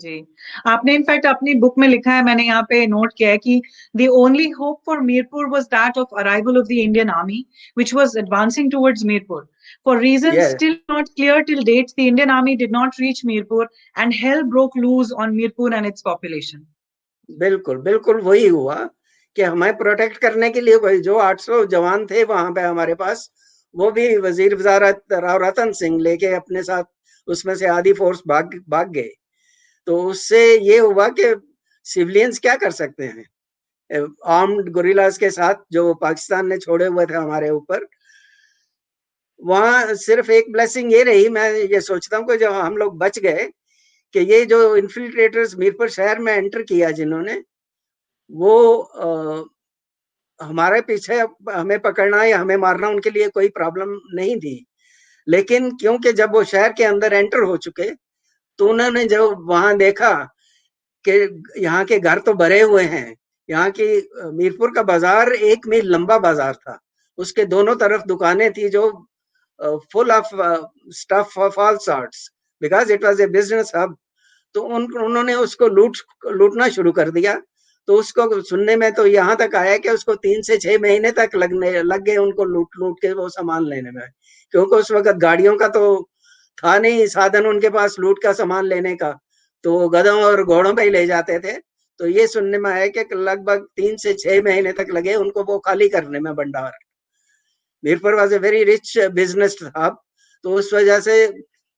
जी, आपने इनफैक्ट अपनी बुक में लिखा है, मैंने यहाँ पे नोट किया है कि the only hope for Mirpur was that of arrival of the Indian army, which was advancing towards Mirpur. For reasons Yes, still not clear till date, the Indian army did not reach Mirpur, and hell broke loose on Mirpur and its population. बिल्कुल, बिल्कुल वही हुआ कि हमें प्रोटेक्ट करने के लिए कोई जो 800 जवान थे वहां पे हमारे पास, वो भी वजीर वजारत राव रतन सिंह लेके अपने साथ, उसमें से आधी फोर्स भाग भाग गए। तो उससे ये हुआ कि सिविलियंस क्या कर सकते हैं आर्म्ड गोरिल्लास के साथ, जो पाकिस्तान ने छोड़े हुए थे हमारे ऊपर। वहां सिर्फ एक ब्लेसिंग ये रही, मैं ये सोचता हूँ कि जब हम लोग बच गए, कि ये जो इन्फिल्ट्रेटर्स मीरपुर शहर में एंटर किया जिन्होंने, वो हमारे पीछे हमें पकड़ना या हमें मारना उनके लिए कोई प्रॉब्लम नहीं थी। लेकिन क्योंकि जब वो शहर के अंदर एंटर हो चुके, तो उन्होंने जब वहां देखा कि यहाँ के घर तो भरे हुए हैं, यहाँ की मीरपुर का बाजार 1 मील लंबा बाजार था, उसके दोनों तरफ दुकानें थी जो full of stuff of all sorts, because it was a business hub. तो उन्होंने उसको लूटना शुरू कर दिया। तो उसको सुनने में तो यहाँ तक आया कि उसको 3 से 6 महीने तक लग गए उनको लूट लूट के वो सामान लेने में, क्योंकि उस वक्त गाड़ियों का तो था नहीं साधन उनके पास लूट का सामान लेने का, तो गधों और घोड़ों पे ही ले जाते थे। तो ये सुनने में आया कि लगभग 3 से 6 महीने तक लगे उनको वो खाली करने में भंडार। Mirpur was a very rich business hub. तो उस वजह से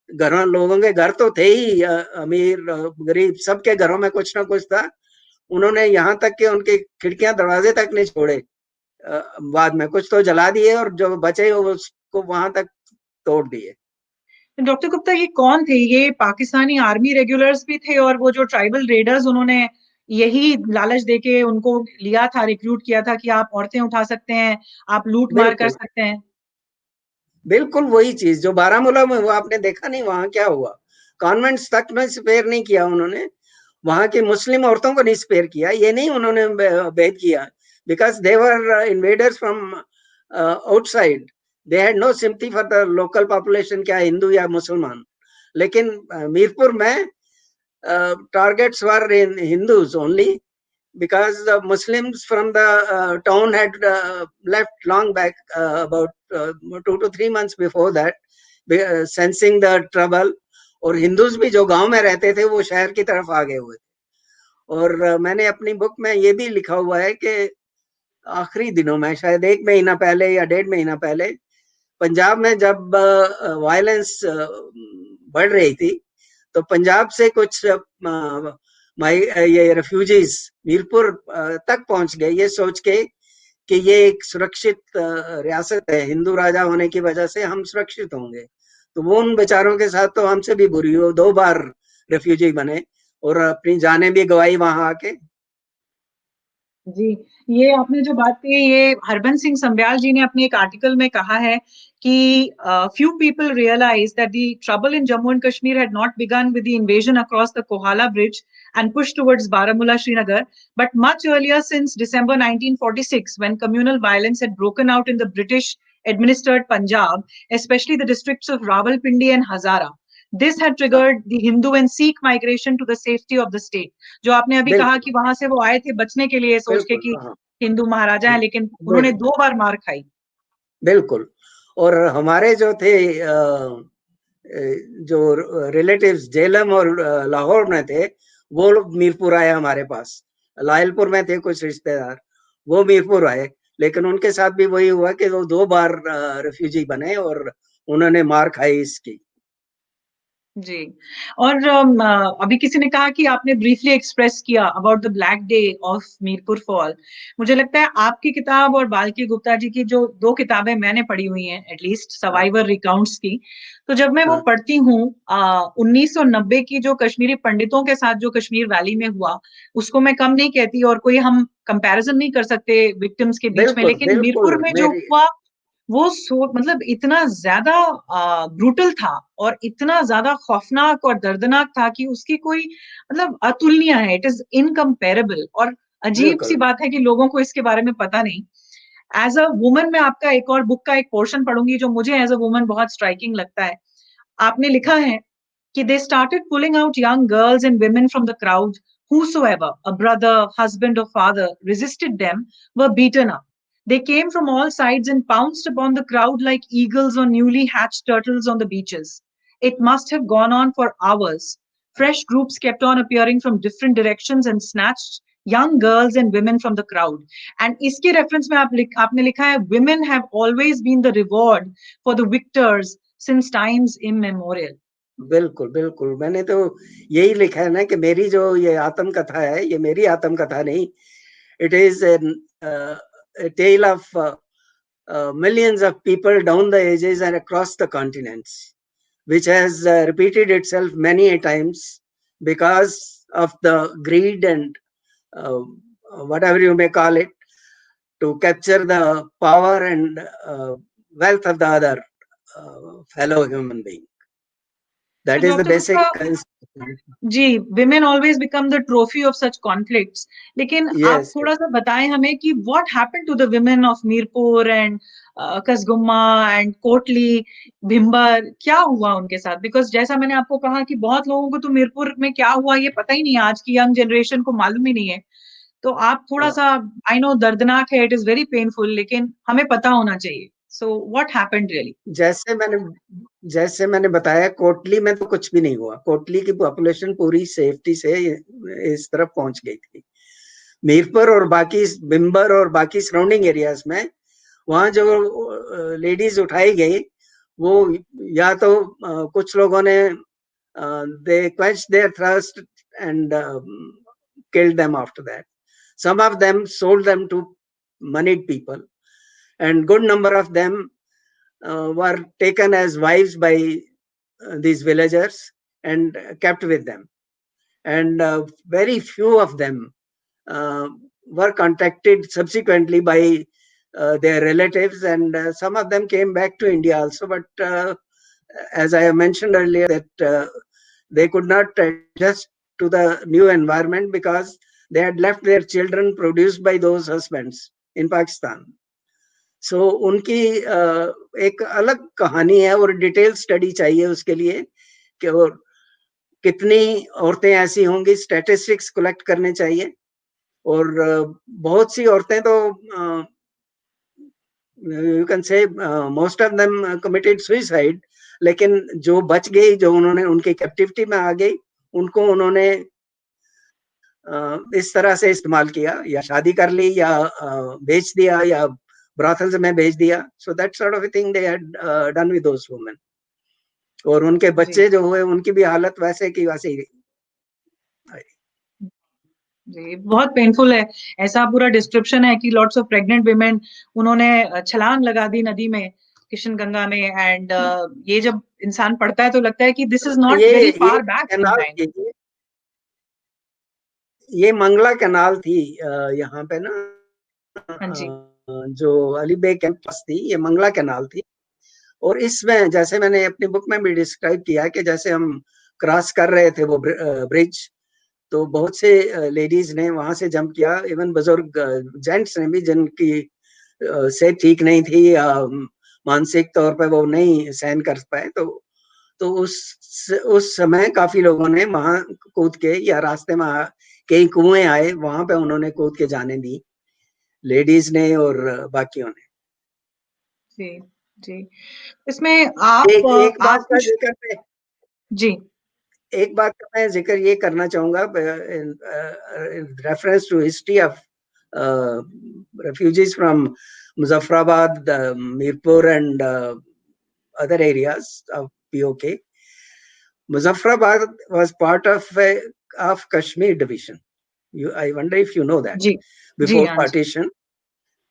घरों लोगों के घर तो थे ही, अमीर गरीब सबके घरों में कुछ ना कुछ था। उन्होंने यहाँ तक कि उनकी खिड़कियां दरवाजे तक नहीं छोड़े, बाद में कुछ तो जला दिए और जो बचे उसको वहां तक तोड़ दिए। डॉक्टर गुप्ता, ये कौन थे? ये पाकिस्तानी आर्मी रेगुलर्स भी थे और वो जो ट्राइबल रेडर्स, उन्होंने यही लालच देके उनको लिया था, रिक्रूट किया था कि आप औरतें उठा सकते हैं, आप लूट मार कर बिल्कुल, सकते हैं? बिल्कुल वही चीज जो बारामूला में हुआ, आपने देखा नहीं वहां क्या हुआ। कॉन्वेंट्स तक में स्पेयर नहीं किया उन्होंने, वहां की मुस्लिम औरतों को नहीं स्पेयर किया। ये नहीं उन्होंने भेद किया, because they were invaders from outside, they had no sympathy for the local population, क्या हिंदू या मुसलमान। लेकिन मीरपुर में targets were in Hindus only, because the Muslims from the town had left long back, about 2 to 3 months before that, sensing the trouble. और हिंदूज भी जो गांव में रहते थे वो शहर की तरफ आ गए हुए थे। और मैंने अपनी बुक में ये भी लिखा हुआ है कि आखिरी दिनों में, शायद 1 महीना पहले या 1.5 महीना पहले, पंजाब में जब वायलेंस बढ़ रही थी, तो पंजाब से कुछ ये रेफ्यूजीज मीरपुर तक पहुंच गए, ये सोच के कि ये एक सुरक्षित रियासत है, हिंदू राजा होने की वजह से हम सुरक्षित होंगे। तो वो उन बेचारों के साथ तो हमसे भी बुरी हो, 2 बार रेफ्यूजी बने और अपनी जानें भी गवाई वहां आके। जी, ये आपने जो बात कही, ये हरबंस सिंह संब्याल जी ने अपने एक आर्टिकल में कहा है कि few people realized that the trouble in Jammu and Kashmir had not begun with the invasion across the Kohala Bridge and push towards Baramulla, Srinagar, but much earlier, since December 1946, when communal violence had broken out in the British administered Punjab, especially the districts of Rawalpindi and Hazara. This had हाँ, triggered the Hindu and Sikh migration to the safety of the state. जो आपने अभी कहा बिल्कुल, कि वहां से वो आए थे बचने के लिए, सोच के बिल्कुल, कि हाँ, हिंदू महाराजा हैं, लेकिन उन्होंने बिल्कुल, 2 बार मार खाई। बिल्कुल। और हमारे जो थे जो रिलेटिव्स झेलम और लाहौर में थे, वो लोग मीरपुर आए हमारे पास। लायलपुर में थे कुछ रिश्तेदार, वो मीरपुर आए, लेकिन उनके साथ भी वही हुआ कि वो 2 बार रेफ्यूजी बने और उन्होंने मार खाई इसकी। जी। और अभी किसी ने कहा कि आपने ब्रीफली एक्सप्रेस किया about the black day of Mirpur fall. मुझे लगता है आपकी किताब और बाल्की गुप्ता जी की जो 2 किताबें मैंने पढ़ी हुई हैं एटलीस्ट हाँ, सर्वाइवर रिकाउंट्स की, तो जब मैं वो हाँ, पढ़ती हूँ 1990 की जो कश्मीरी पंडितों के साथ जो कश्मीर वैली में हुआ, उसको मैं कम नहीं कहती और कोई हम कंपैरिजन नहीं कर सकते विक्टिम्स के बीच में, बिल्कुल, लेकिन बिल्कुल मीरपुर में जो मेरी हुआ वो मतलब इतना ज्यादा ब्रूटल था और इतना ज्यादा खौफनाक और दर्दनाक था कि उसकी कोई मतलब अतुलनीय है, इट इज इनकम्पेरेबल। और अजीब सी बिल्कुल, बात है कि लोगों को इसके बारे में पता नहीं। एज अ वुमन मैं आपका एक और बुक का एक पोर्शन पढ़ूंगी जो मुझे एज अ वुमन बहुत स्ट्राइकिंग लगता है। आपने लिखा है कि they started pulling out young girls and women from the crowd. Whosoever, a brother, husband, or father, resisted them were beaten up. They came from all sides and pounced upon the crowd like eagles or newly hatched turtles on the beaches. It must have gone on for hours. Fresh groups kept on appearing from different directions and snatched young girls and women from the crowd. And iske reference mein aapne likha hai, women have always been the reward for the victors since times immemorial. बिल्कुल, बिल्कुल। मैंने तो यही लिखा है ना कि मेरी जो ये आत्मकथा है, ये मेरी आत्मकथा नहीं, it is a tale of millions of people down the ages and across the continents, which has repeated itself many a times because of the greed and uh, whatever you may call it, to capture the power and wealth of the other fellow human being. तो That is the doctor basic Gupta concept. जी, women always become the trophy of such conflicts. लेकिन आप Yes, थोड़ा सा बताएं हमें कि what happened to the women of Mirpur and Kasgumma and Kotli, Bhimber, क्या हुआ उनके साथ? बिकॉज जैसा मैंने आपको कहा कि बहुत लोगों को तो मीरपुर में क्या हुआ ये पता ही नहीं है, आज की यंग जनरेशन को मालूम ही नहीं है। तो आप थोड़ा yes. सा, आई नो दर्दनाक है, इट इज वेरी पेनफुल, लेकिन हमें पता होना चाहिए। So what happened really? जैसे मैंने जैसे मैंने बताया कोटली में तो कुछ भी नहीं हुआ। कोटली की पॉपुलेशन पूरी सेफ्टी से इस तरफ पहुंच गई थी। मीरपुर और बाकी बिम्बर और बाकी सराउंडिंग एरियाज में वहां जो लेडीज उठाई गई वो या तो कुछ लोगों ने दे quenched their thirst and killed them after that. Some of them sold them to moneyed people, and good number of them were taken as wives by these villagers and kept with them. And very few of them uh, were contacted subsequently by their relatives, and some of them came back to India also. But as I have mentioned earlier, that they could not adjust to the new environment because they had left their children produced by those husbands in Pakistan. सो उनकी एक अलग कहानी है और डिटेल स्टडी चाहिए उसके लिए कि और कितनी औरतें ऐसी होंगी, स्टैटिस्टिक्स कलेक्ट करने चाहिए। और बहुत सी औरतें तो you can say most of them committed suicide, लेकिन जो बच गई, जो उन्होंने उनकी कैप्टिविटी में आ गई, उनको उन्होंने इस तरह से इस्तेमाल किया, या शादी कर ली, या बेच दिया, या ब्रॉथल्स में भेज दिया। So that sort of thing they had done with those women. और उनके जी बच्चे जो हुए उनकी भी हालत वैसे की वैसे ही। जी, बहुत पेनफुल है। ऐसा पूरा डिस्क्रिप्शन है कि लॉट्स ऑफ प्रेग्नेंट विमेन उन्होंने छलांग लगा दी नदी में, किशन गंगा में। एंड ये जब इंसान पढ़ता है तो लगता है कि दिस इज नॉट वेरी ये फार बैक इन कैनाल टाइम। थी, ये मंगला कैनाल थी यहाँ पे ना, हाँ जी। जो अली बेग कैंपस थी, ये मंगला कैनाल थी। और इसमें जैसे मैंने अपनी बुक में भी डिस्क्राइब किया कि जैसे हम क्रॉस कर रहे थे वो ब्रिज, तो बहुत से लेडीज ने वहां से जंप किया, इवन बुजुर्ग जेंट्स ने भी, जिनकी से ठीक नहीं थी या मानसिक तौर पे वो नहीं सहन कर पाए, तो उस समय काफी लोगों ने वहां कूद के, या रास्ते में कई कुएं आए वहां पे उन्होंने कूद के जाने दी, लेडीज ने और बाकियों ने। जी जी। इसमें आप एक बात आप का कुछ। जिक्र जी एक बात का मैं जिक्र ये करना चाहूंगा in reference to history of refugees from Muzaffarabad, Mirpur, and other areas of POK. Muzaffarabad was part of Kashmir division. I wonder if you know that. जी जी Before हाँ जी partition,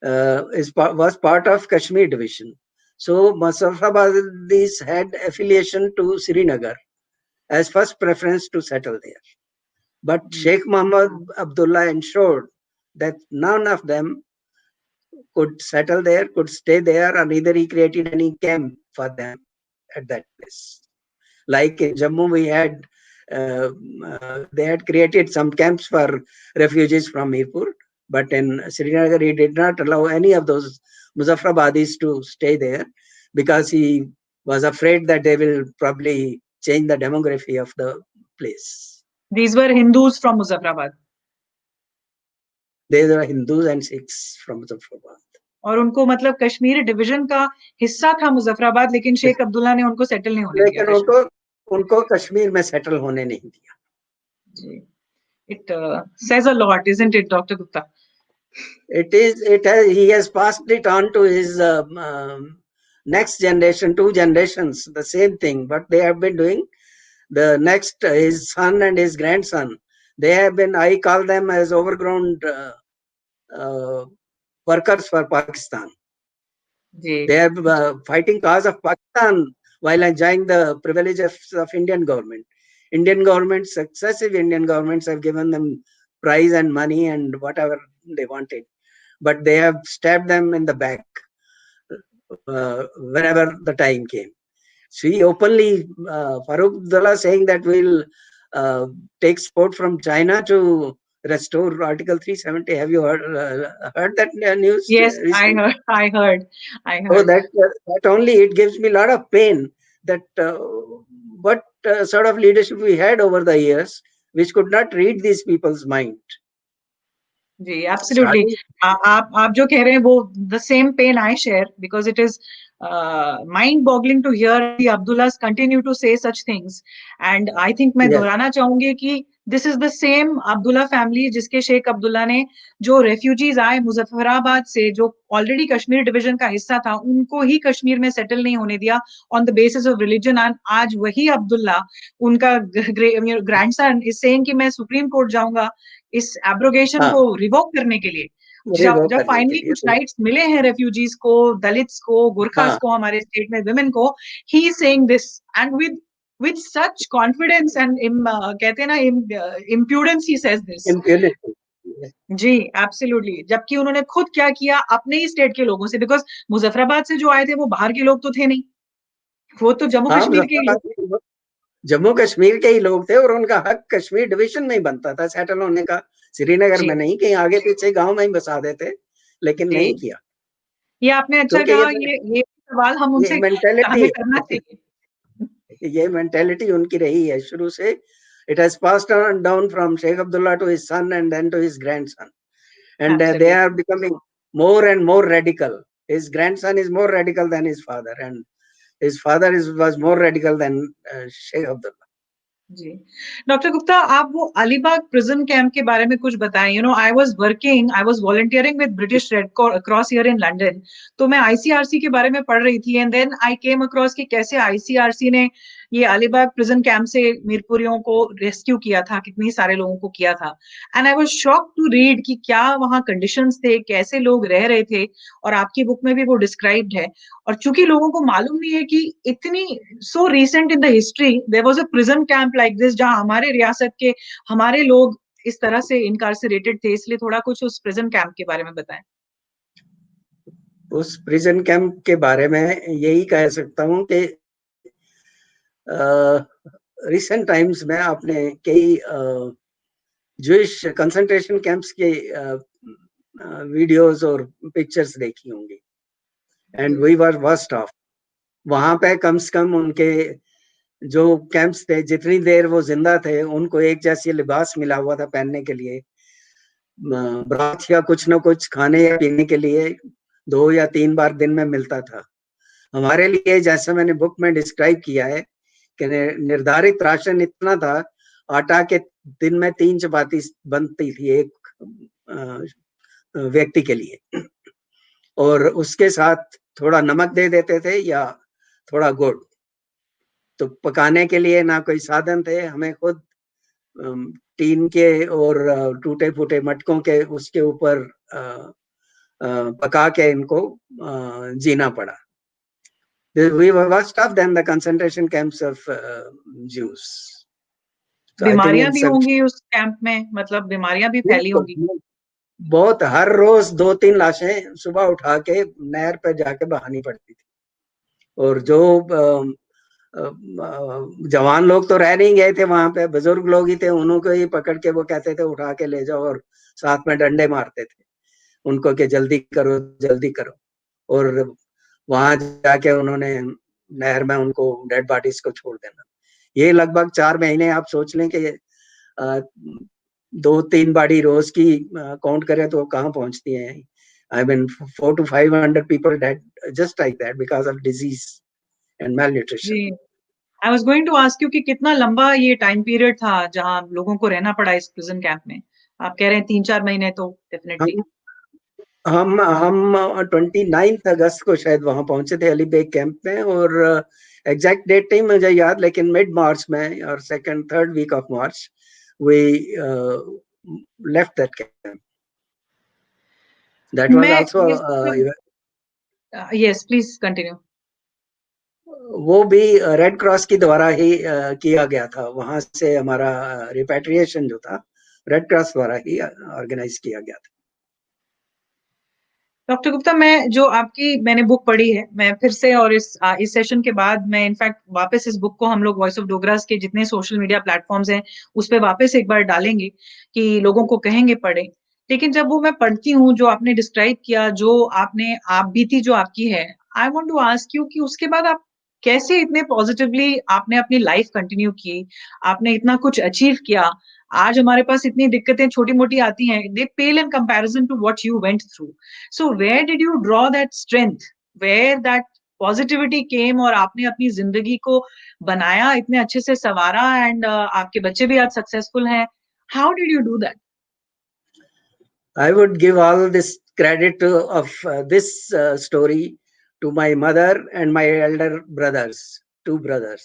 was part of Kashmir division. So Muzaffarabadis had affiliation to Srinagar as first preference to settle there. But ji Sheikh Muhammad Abdullah ensured that none of them could settle there, could stay there, or neither he created any camp for them at that place. Like in Jammu, they had created some camps for refugees from Mirpur, but in Srinagar, he did not allow any of those Muzaffarabadis to stay there because he was afraid that they will probably change the demography of the place. These were Hindus from Muzaffarabad. They were Hindus and Sikhs from Muzaffarabad. और उनको मतलब कश्मीर डिवीजन का हिस्सा था मुजफ्फराबाद, लेकिन शेख अब्दुल्ला ने उनको सेटल नहीं होने दिया लेकिन कश्मीर। उनको कश्मीर में सेटल होने नहीं दिया। जी, it says a lot, isn't it, Dr. Gupta? He has passed it on to his next generation, 2 generations, the same thing. What they have been doing, the next, his son and his grandson, they have been, I call them as overgrown workers for Pakistan. जी They are fighting cause of Pakistan while enjoying the privileges of Indian government. Indian governments, successive Indian governments have given them prize and money and whatever they wanted, but they have stabbed them in the back whenever the time came. See openly, Farooq Abdullah saying that we'll take support from China to restore Article 370. Have you heard that news? Yes, Recently? I heard. So that only it gives me a lot of pain that what sort of leadership we had over the years, which could not read these people's mind. जी एब्सोल्युटली। आप जो कह रहे हैं वो the same pain I share, because it is mind boggling to hear the Abdullahs continue to say such things. And I think मैं Yes. दोहराना चाहूंगी कि this is the same Abdullah family जिसके शेख अब्दुल्ला ने जो रेफ्यूजीज आए मुजफ्फराबाद से, जो ऑलरेडी कश्मीर डिवीजन का हिस्सा था, उनको ही कश्मीर में सेटल नहीं होने दिया on the basis of religion. And आज वही अब्दुल्ला, उनका ग्रैंडसन, इज सेइंग कि मैं सुप्रीम कोर्ट जाऊंगा इस एब्रोगेशन को रिवोक करने के लिए। जब फाइनली कुछ राइट्स मिले हैं रेफ्यूजीज को, दलित्स को, गुरखास को, हमारे स्टेट में विमेन को, he is saying this and with such confidence and कहते हैं ना impudence he says this. जी एब्सोल्युटली। जबकि उन्होंने खुद क्या किया अपने ही स्टेट के लोगों से, बिकॉज मुजफ्फराबाद से जो आए थे वो बाहर के लोग तो थे नहीं, वो तो जम्मू कश्मीर के लोग थे। जम्मू कश्मीर के ही लोग थे और उनका हक कश्मीर डिवीजन में ही बनता था सेटल होने का, श्रीनगर में नहीं, कहीं आगे पीछे गांव में ही बसा देते, लेकिन नहीं किया। ये आपने अच्छा कहा, ये सवाल हम उनसे मेंटालिटी करना चाहिए। ये मेंटालिटी उनकी रही है शुरू से। It has passed on down from Sheikh Abdullah to his son and then to his grandson, and they are becoming more and more radical. His grandson is more radical than his father, and his father was more radical than Sheikh Abdullah. Ji doctor Gupta, आप वो अलीबाग प्रिजन कैंप के बारे में कुछ बताएं। You know, I was volunteering with British Red Cross here in London, तो मैं आईसीआरसी के बारे में पढ़ रही थी and then I came across कि कैसे आईसीआरसी ने ये अलीबाग प्रिजन कैंप से मीरपुरियों को रेस्क्यू किया था, कितनी सारे लोगों को किया था। And I was shocked to read कि क्या वहां कंडीशंस थे, कैसे लोग रह रहे थे, और आपकी बुक में भी वो डिस्क्राइब्ड है। और चूंकि लोगों को मालूम नहीं है कि इतनी so recent in the history there was a prison camp like this, जहां हमारे रियासत के हमारे लोग इस तरह से इनकार्सरेटेड थे, इसलिए थोड़ा कुछ उस प्रिजन कैंप के बारे में बताएं। उस प्रिजन कैंप के बारे में यही कह सकता हूं कि रिसेंट टाइम्स में आपने कई जूइश कंसंट्रेशन कैंप्स के वीडियोस और पिक्चर्स देखी होंगी, and we were worst of. वहां पे कम से कम उनके जो कैंप्स थे, जितनी देर वो जिंदा थे, उनको एक जैसी लिबास मिला हुआ था पहनने के लिए, ब्राथ या कुछ न कुछ खाने या पीने के लिए 2 या 3 बार दिन में मिलता था। हमारे लिए, जैसा मैंने बुक में डिस्क्राइब किया है, कि निर्धारित राशन इतना था, आटा के दिन में 3 चपाती बनती थी एक व्यक्ति के लिए, और उसके साथ थोड़ा नमक दे देते थे या थोड़ा गुड़। तो पकाने के लिए ना कोई साधन थे, हमें खुद टीन के और टूटे-फूटे मटकों के उसके ऊपर पका के इनको जीना पड़ा। We were worse off than the concentration camps of Jews. So I think बीमारियां in भी some होंगी उस कैंप में, मतलब बीमारियां भी फैली होंगी। बहुत, हर रोज 2-3 लाशें सुबह उठा के नहर पे जाके बहानी पड़ती थी। और जो जवान लोग तो रह नहीं गए थे वहां पे, बुजुर्ग लोग ही थे, उनको ही पकड़ के वो कहते थे उठा के ले जाओ, और साथ में डंडे मारते थे उनको कि जल्दी करो जल्दी करो। और वहां जाके उन्होंने नहर में उनको डेड बॉडीज को छोड़ देना। ये लगभग 4 महीने आप सोच लें कि 2-3 बॉडी रोज की काउंट करें तो कहाँ पहुंचती हैं। I mean 400 to 500 people died just like that because of disease and malnutrition. जी, I was going to ask you कि कितना लंबा ये टाइम पीरियड था जहां लोगों को रहना पड़ा इस प्रिजन कैंप में। आप कह रहे हैं 3-4 महीने, तो डेफिनेटली। हम 29 अगस्त को शायद वहां पहुंचे थे अली बेग कैंप में, और एग्जैक्ट डेट नहीं मुझे याद, लेकिन मिड मार्च में और second third week of March we left that camp. That was मैं आल्सो यस, प्लीज कंटिन्यू। वो भी रेड क्रॉस की द्वारा ही किया गया था। वहां से हमारा रिपैट्रिएशन जो था रेड क्रॉस द्वारा ही ऑर्गेनाइज किया गया था। डॉक्टर गुप्ता, मैंने बुक पढ़ी है, मैं फिर से, और इस सेशन के बाद मैं इनफैक्ट वापस इस बुक को हम लोग वॉइस ऑफ डोगरास के जितने सोशल मीडिया प्लेटफॉर्म्स हैं उस पर वापस एक बार डालेंगे कि लोगों को कहेंगे पढ़े। लेकिन जब वो मैं पढ़ती हूँ, जो आपने डिस्क्राइब किया, जो आपने आप बीती जो आपकी है, I want to ask you कि उसके बाद आप कैसे इतने पॉजिटिवली आपने अपनी लाइफ कंटिन्यू की, आपने इतना कुछ अचीव किया। आज हमारे पास इतनी दिक्कतें छोटी मोटी आती हैं, they pale in comparison to what you went through. So where did you draw that strength, where that positivity came, और आपने अपनी जिंदगी को बनाया, इतने अच्छे से संवारा, एंड आपके बच्चे भी आज सक्सेसफुल हैं। How did you do that? I would give all this credit of this story to my mother and my elder brothers, 2 brothers,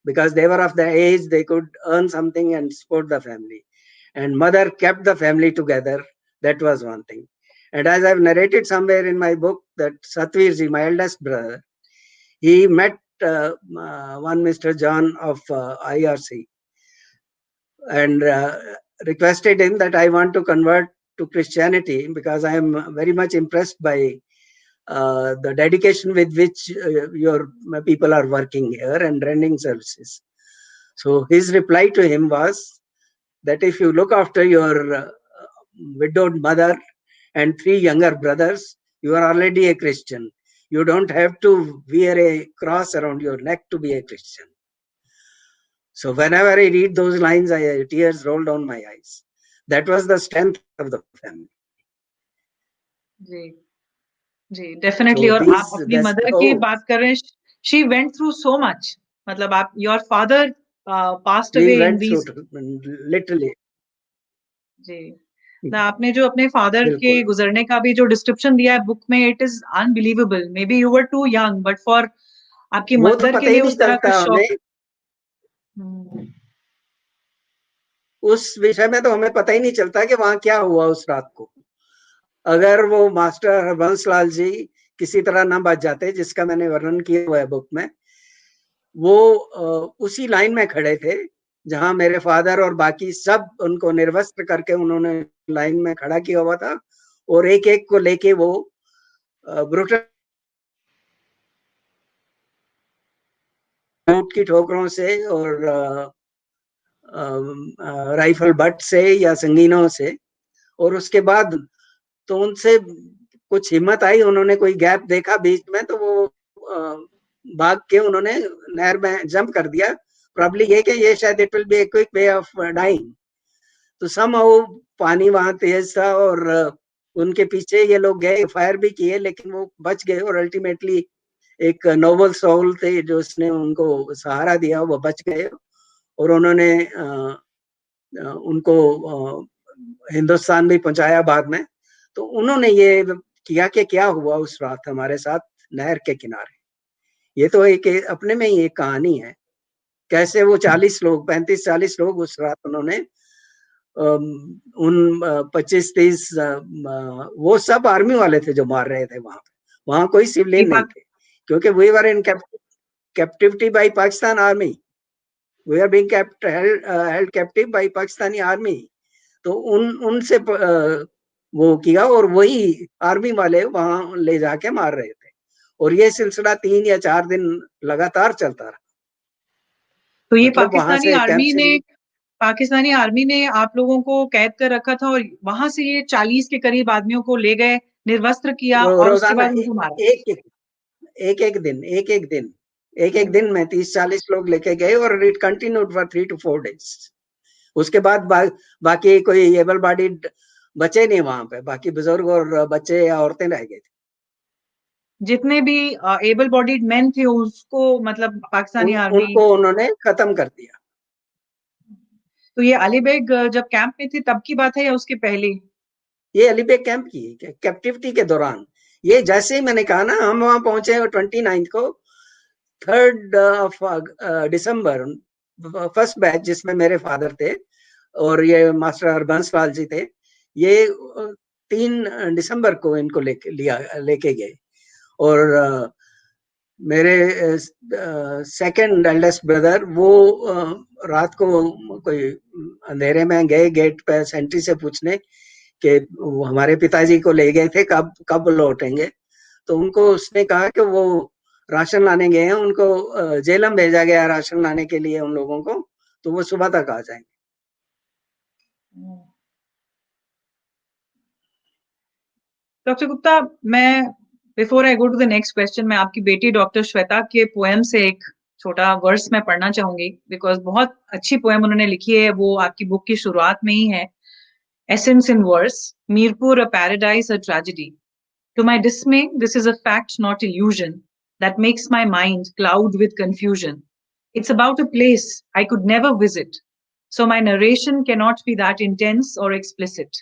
because they were of the age they could earn something and support the family. And mother kept the family together. That was one thing. And as I've narrated somewhere in my book, that Satvirji, my eldest brother, he met one Mr. John of IRC and requested him that I want to convert to Christianity because I am very much impressed by the dedication with which your people are working here and rendering services. So his reply to him was that if you look after your widowed mother and 3 younger brothers, you are already a Christian. You don't have to wear a cross around your neck to be a Christian. So whenever I read those lines, tears roll down my eyes. That was the strength of the family. जी, जी, डेफिनेटली। So और आप अपनी that's मदर की how बात कर रहे हैं, she went through so much, मतलब आप, your father passed we away in went through, these. literally. जी, ना आपने जो अपने फादर के बिल्कुल। गुजरने का भी जो डिस्क्रिप्शन दिया है बुक में, it is unbelievable. Maybe you were too young, but for आपकी वो तो मदर के पता ही लिए नहीं उस तरह का चलता हमें, शौक। हम्म, उस विषय में तो हमें पता ही नहीं चलता कि वहां क्या हुआ उस रात को। अगर वो मास्टर हरबंस लाल जी किसी तरह ना बच जाते, जिसका मैंने वर्णन किया हुआ है बुक में, वो उसी लाइन में खड़े थे जहां मेरे फादर और बाकी सब उनको निर्वस्त्र करके उन्होंने लाइन में खड़ा किया हुआ था, और एक एक को लेके वो ब्रुटल की ठोकरों से और राइफल बट से या संगीनों से, और उसके बाद तो उनसे कुछ हिम्मत आई, उन्होंने कोई गैप देखा बीच में तो वो भाग के उन्होंने नहर में जंप कर दिया। प्रॉब्ली ये कि ये शायद it will be a quick way of dying. तो समहाउ पानी वहां तेज था और उनके पीछे ये लोग गए, फायर भी किए, लेकिन वो बच गए और अल्टीमेटली एक नोबल सोल थे जो उसने उनको सहारा दिया, वो बच गए और उन्होंने उनको हिंदुस्तान भी पहुंचाया बाद में। तो उन्होंने ये किया कि क्या हुआ उस रात हमारे साथ नहर के किनारे। ये तो एक अपने में ही एक कहानी है, कैसे वो 40 लोग 35-40 लोग उस रात उन्होंने उन 25-30 वो सब आर्मी वाले थे जो मार रहे थे वहां कोई सिविलियन नहीं थे, क्योंकि we were in captivity by Pakistan army, we are being held captive by Pakistani army. तो उनसे वो किया और वही आर्मी वाले वहां ले जाके मार रहे थे, और ये सिलसिला 3 या 4 दिन लगातार चलता रहा। तो ये मतलब वहां से पाकिस्तानी आर्मी ने आप लोगों को कैद कर रखा था और वहां से ये 40 के करीब आदमियों को ले गए, निर्वस्त्र किया और उसके रोजाना बाद उनको मारा। एक दिन में 30-40 लोग लेके गए और it continued for 3 to 4 days। उसके बाद बाकी कोई एबल बॉडीड बचे नहीं वहां पे, बाकी बुजुर्ग और बच्चे या औरतें रह गए थे। जितने भी एबल बॉडीड मैन थे उसको मतलब पाकिस्तानी आर्मी उनको उन्होंने खत्म कर दिया। तो ये अली बेग जब कैंप में थे तब की बात है या उसके पहले? ये अली बेग कैंप की कैप्टिविटी के दौरान, ये जैसे ही मैंने कहा ना, हम वहां पहुंचे 29 को, 3rd of December first batch जिसमें मेरे फादर थे और ये मास्टर हरबंस लाल जी थे, ये 3 दिसंबर को इनको लेके गए। और मेरे सेकंड एल्डेस्ट ब्रदर वो रात को कोई अंधेरे में गए गेट पे सेंट्री से पूछने कि हमारे पिताजी को ले गए थे, कब लौटेंगे। तो उनको उसने कहा कि वो राशन लाने गए हैं, उनको जेलम भेजा गया राशन लाने के लिए उन लोगों को, तो वो सुबह तक आ जाएंगे। डॉक्टर गुप्ता, मैं before I go to the next question, मैं आपकी बेटी डॉक्टर श्वेता के पोएम से एक छोटा वर्स मैं पढ़ना चाहूंगी, बिकॉज बहुत अच्छी पोएम उन्होंने लिखी है, वो आपकी बुक की शुरुआत में ही है। Essence in verse, Mirpur a paradise a tragedy. To my dismay, this is a fact, not illusion, that makes my mind cloud with confusion. It's about a place I could never visit, so my narration cannot be that intense or explicit.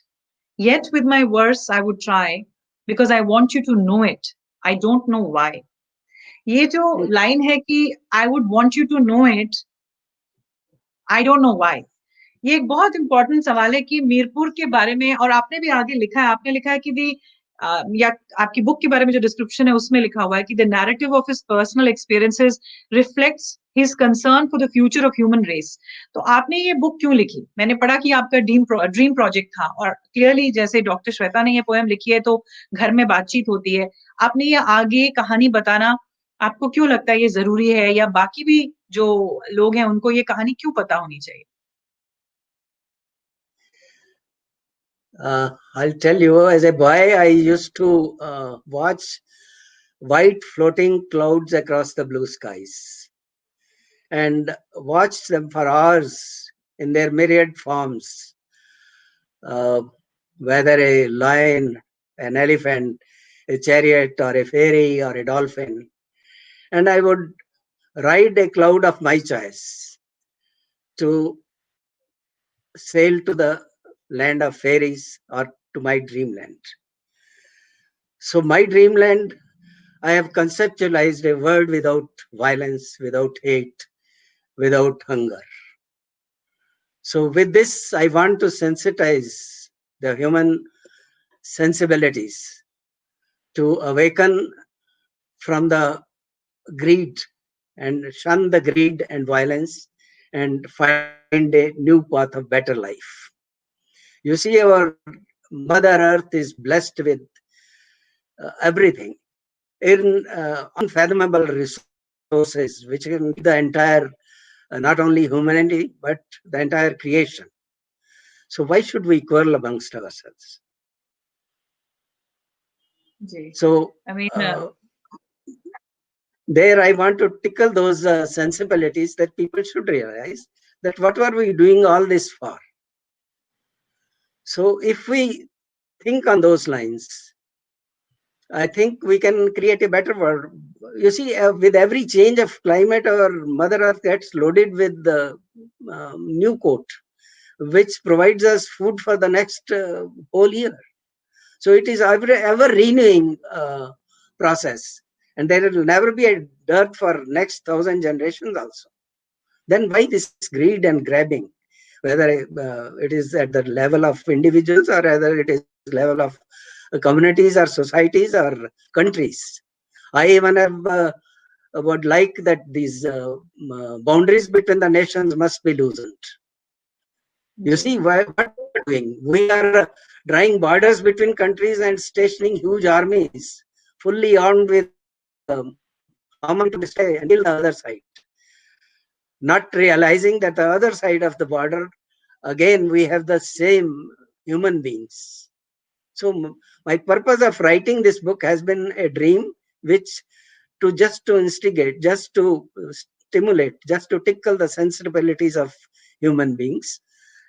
Yet with my verse I would try, because I want you to know it. I don't know why. ये जो लाइन है कि I would want you to know it, I don't know why, ये एक बहुत इंपॉर्टेंट सवाल है कि मीरपुर के बारे में, और आपने भी आगे लिखा है, आपने लिखा है कि या आपकी बुक के बारे में जो डिस्क्रिप्शन है उसमें लिखा हुआ है कि the narrative of his personal experiences reflects his concern for the future of human race. तो आपने ये बुक क्यों लिखी? मैंने पढ़ा कि आपका ड्रीम प्रोजेक्ट था, और क्लियरली जैसे डॉक्टर श्वेता ने ये पोएम लिखी है तो घर में बातचीत होती है। आपने ये आगे कहानी बताना आपको क्यों लगता है ये जरूरी है, या बाकी भी जो लोग हैं उनको ये कहानी क्यों पता होनी चाहिए? I'll tell you, as a boy, I used to watch white floating clouds across the blue skies and watch them for hours in their myriad forms, whether a lion, an elephant, a chariot, or a fairy, or a dolphin. And I would ride a cloud of my choice to sail to the land of fairies or to my dreamland. So my dreamland, I have conceptualized a world without violence, without hate, without hunger. So with this, I want to sensitize the human sensibilities to awaken from the greed and shun the greed and violence and find a new path of better life. You see, our Mother Earth is blessed with everything in unfathomable resources, which can be the entire, not only humanity, but the entire creation. So why should we quarrel amongst ourselves? So there I want to tickle those sensibilities that people should realize that what are we doing all this for? So if we think on those lines, I think we can create a better world. You see, with every change of climate, our Mother Earth gets loaded with the new coat, which provides us food for the next whole year. So it is ever renewing process. and there will never be a dearth for next 1,000 generations also. Then why this greed and grabbing? Whether it is at the level of individuals or whether it is level of communities or societies or countries. I even have would like that these boundaries between the nations must be loosened. You see, what we are doing? We are drawing borders between countries and stationing huge armies, fully armed with armament to destroy and kill the other side. Not realizing that the other side of the border, again, we have the same human beings. So my purpose of writing this book has been a dream, which to instigate, just to stimulate, just to tickle the sensibilities of human beings,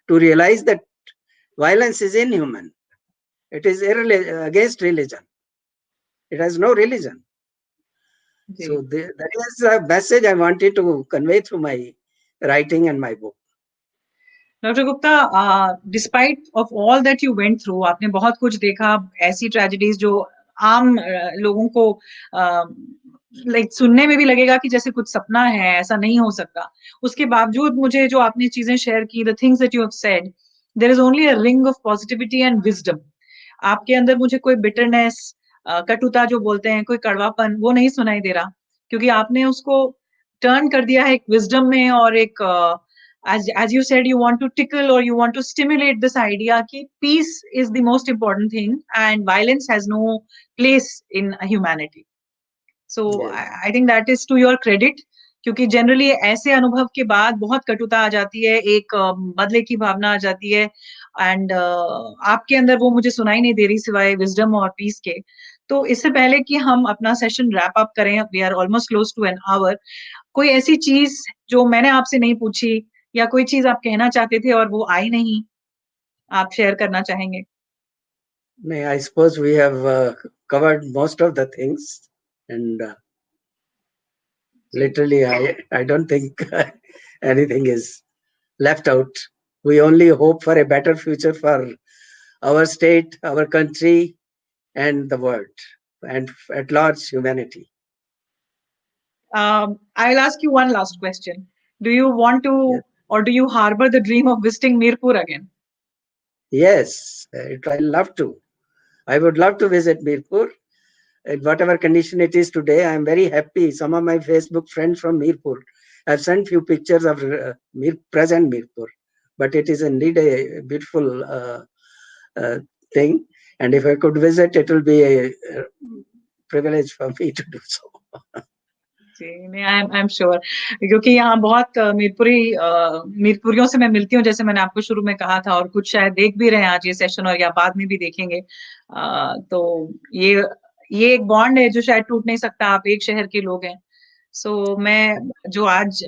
to realize that violence is inhuman. It is against religion. It has no religion. So that is a message I wanted to convey through my writing and my book. Doctor Gupta, despite of all that you went through, आपने बहुत कुछ देखा, ऐसी ट्रेजेडीज जो आम लोगों को लाइक सुनने में भी लगेगा कि जैसे कुछ सपना है, ऐसा नहीं हो सकता। उसके बावजूद मुझे जो आपने चीजें शेयर की, the things that you have said, there is only a ring of positivity and wisdom. आपके अंदर मुझे कोई बिटरनेस, कटुता जो बोलते हैं, कोई कड़वापन, वो नहीं सुनाई दे रहा, क्योंकि आपने उसको टर्न कर दिया है एक विजडम में और एक as you said, you want to tickle or you want to stimulate this idea that peace is the most important thing and violence has no place in humanity. So Yes. I think that is to your credit, क्योंकि जनरली ऐसे अनुभव के बाद बहुत कटुता आ जाती है, एक बदले की भावना आ जाती है, एंड आपके अंदर वो मुझे सुनाई नहीं दे रही सिवाय विजडम और पीस के। तो इससे पहले कि हम अपना सेशन रैप अप करें, we are almost close to an hour, कोई ऐसी चीज जो मैंने आपसे नहीं पूछी या कोई चीज आप कहना चाहते थे और वो आई नहीं, आप शेयर करना चाहेंगे? नहीं, I suppose we have covered most of the things, and literally I don't think anything is left out. We only hope for a better future for our state, our country, and the world, and at large humanity. I'll ask you one last question. Do you want to, Yes. or do you harbor the dream of visiting Mirpur again? Yes, I love to. I would love to visit Mirpur. In whatever condition it is today, I am very happy. Some of my Facebook friends from Mirpur have sent few pictures of present Mirpur, but it is indeed a beautiful thing. And if I could visit, it will be a privilege for me to do so. जी, आई एम श्योर, क्योंकि यहाँ बहुत मीरपुरियों से मैं मिलती हूँ, जैसे मैंने आपको शुरू में कहा था, और कुछ शायद देख भी रहे हैं आज ये सेशन और या बाद में भी देखेंगे। तो ये एक बॉन्ड है जो शायद टूट नहीं सकता। आप एक शहर के लोग हैं। सो मैं जो आज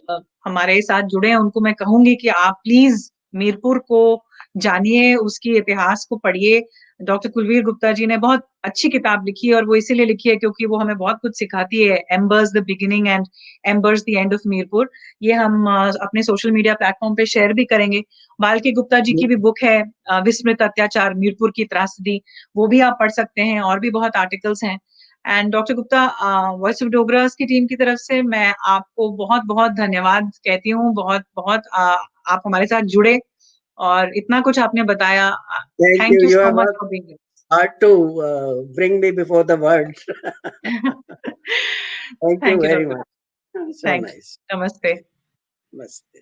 हमारे साथ जुड़े हैं उनको मैं कहूंगी कि आप प्लीज मीरपुर को जानिए, उसकी इतिहास को पढ़िए। डॉक्टर कुलवीर गुप्ता जी ने बहुत अच्छी किताब लिखी है और वो इसीलिए लिखी है क्योंकि वो हमें बहुत कुछ सिखाती है। एम्बर्स the beginning and एम्बर्स the end of Mirpur, ये हम अपने सोशल मीडिया प्लेटफॉर्म पे शेयर भी करेंगे। बाल्की गुप्ता जी की भी बुक है विस्मृत अत्याचार, मीरपुर की त्रासदी, वो भी आप पढ़ सकते हैं, और भी बहुत आर्टिकल्स हैं। And doctor Gupta, voice of Dogras की टीम की तरफ से मैं आपको बहुत बहुत धन्यवाद कहती हूँ। बहुत बहुत आप हमारे साथ जुड़े और इतना कुछ आपने बताया। Thank thank you. You You so have much worked for being hard to bring me before the world. Thank you thank you very doctor. much. So thank nice. You. नमस्ते। Namaste.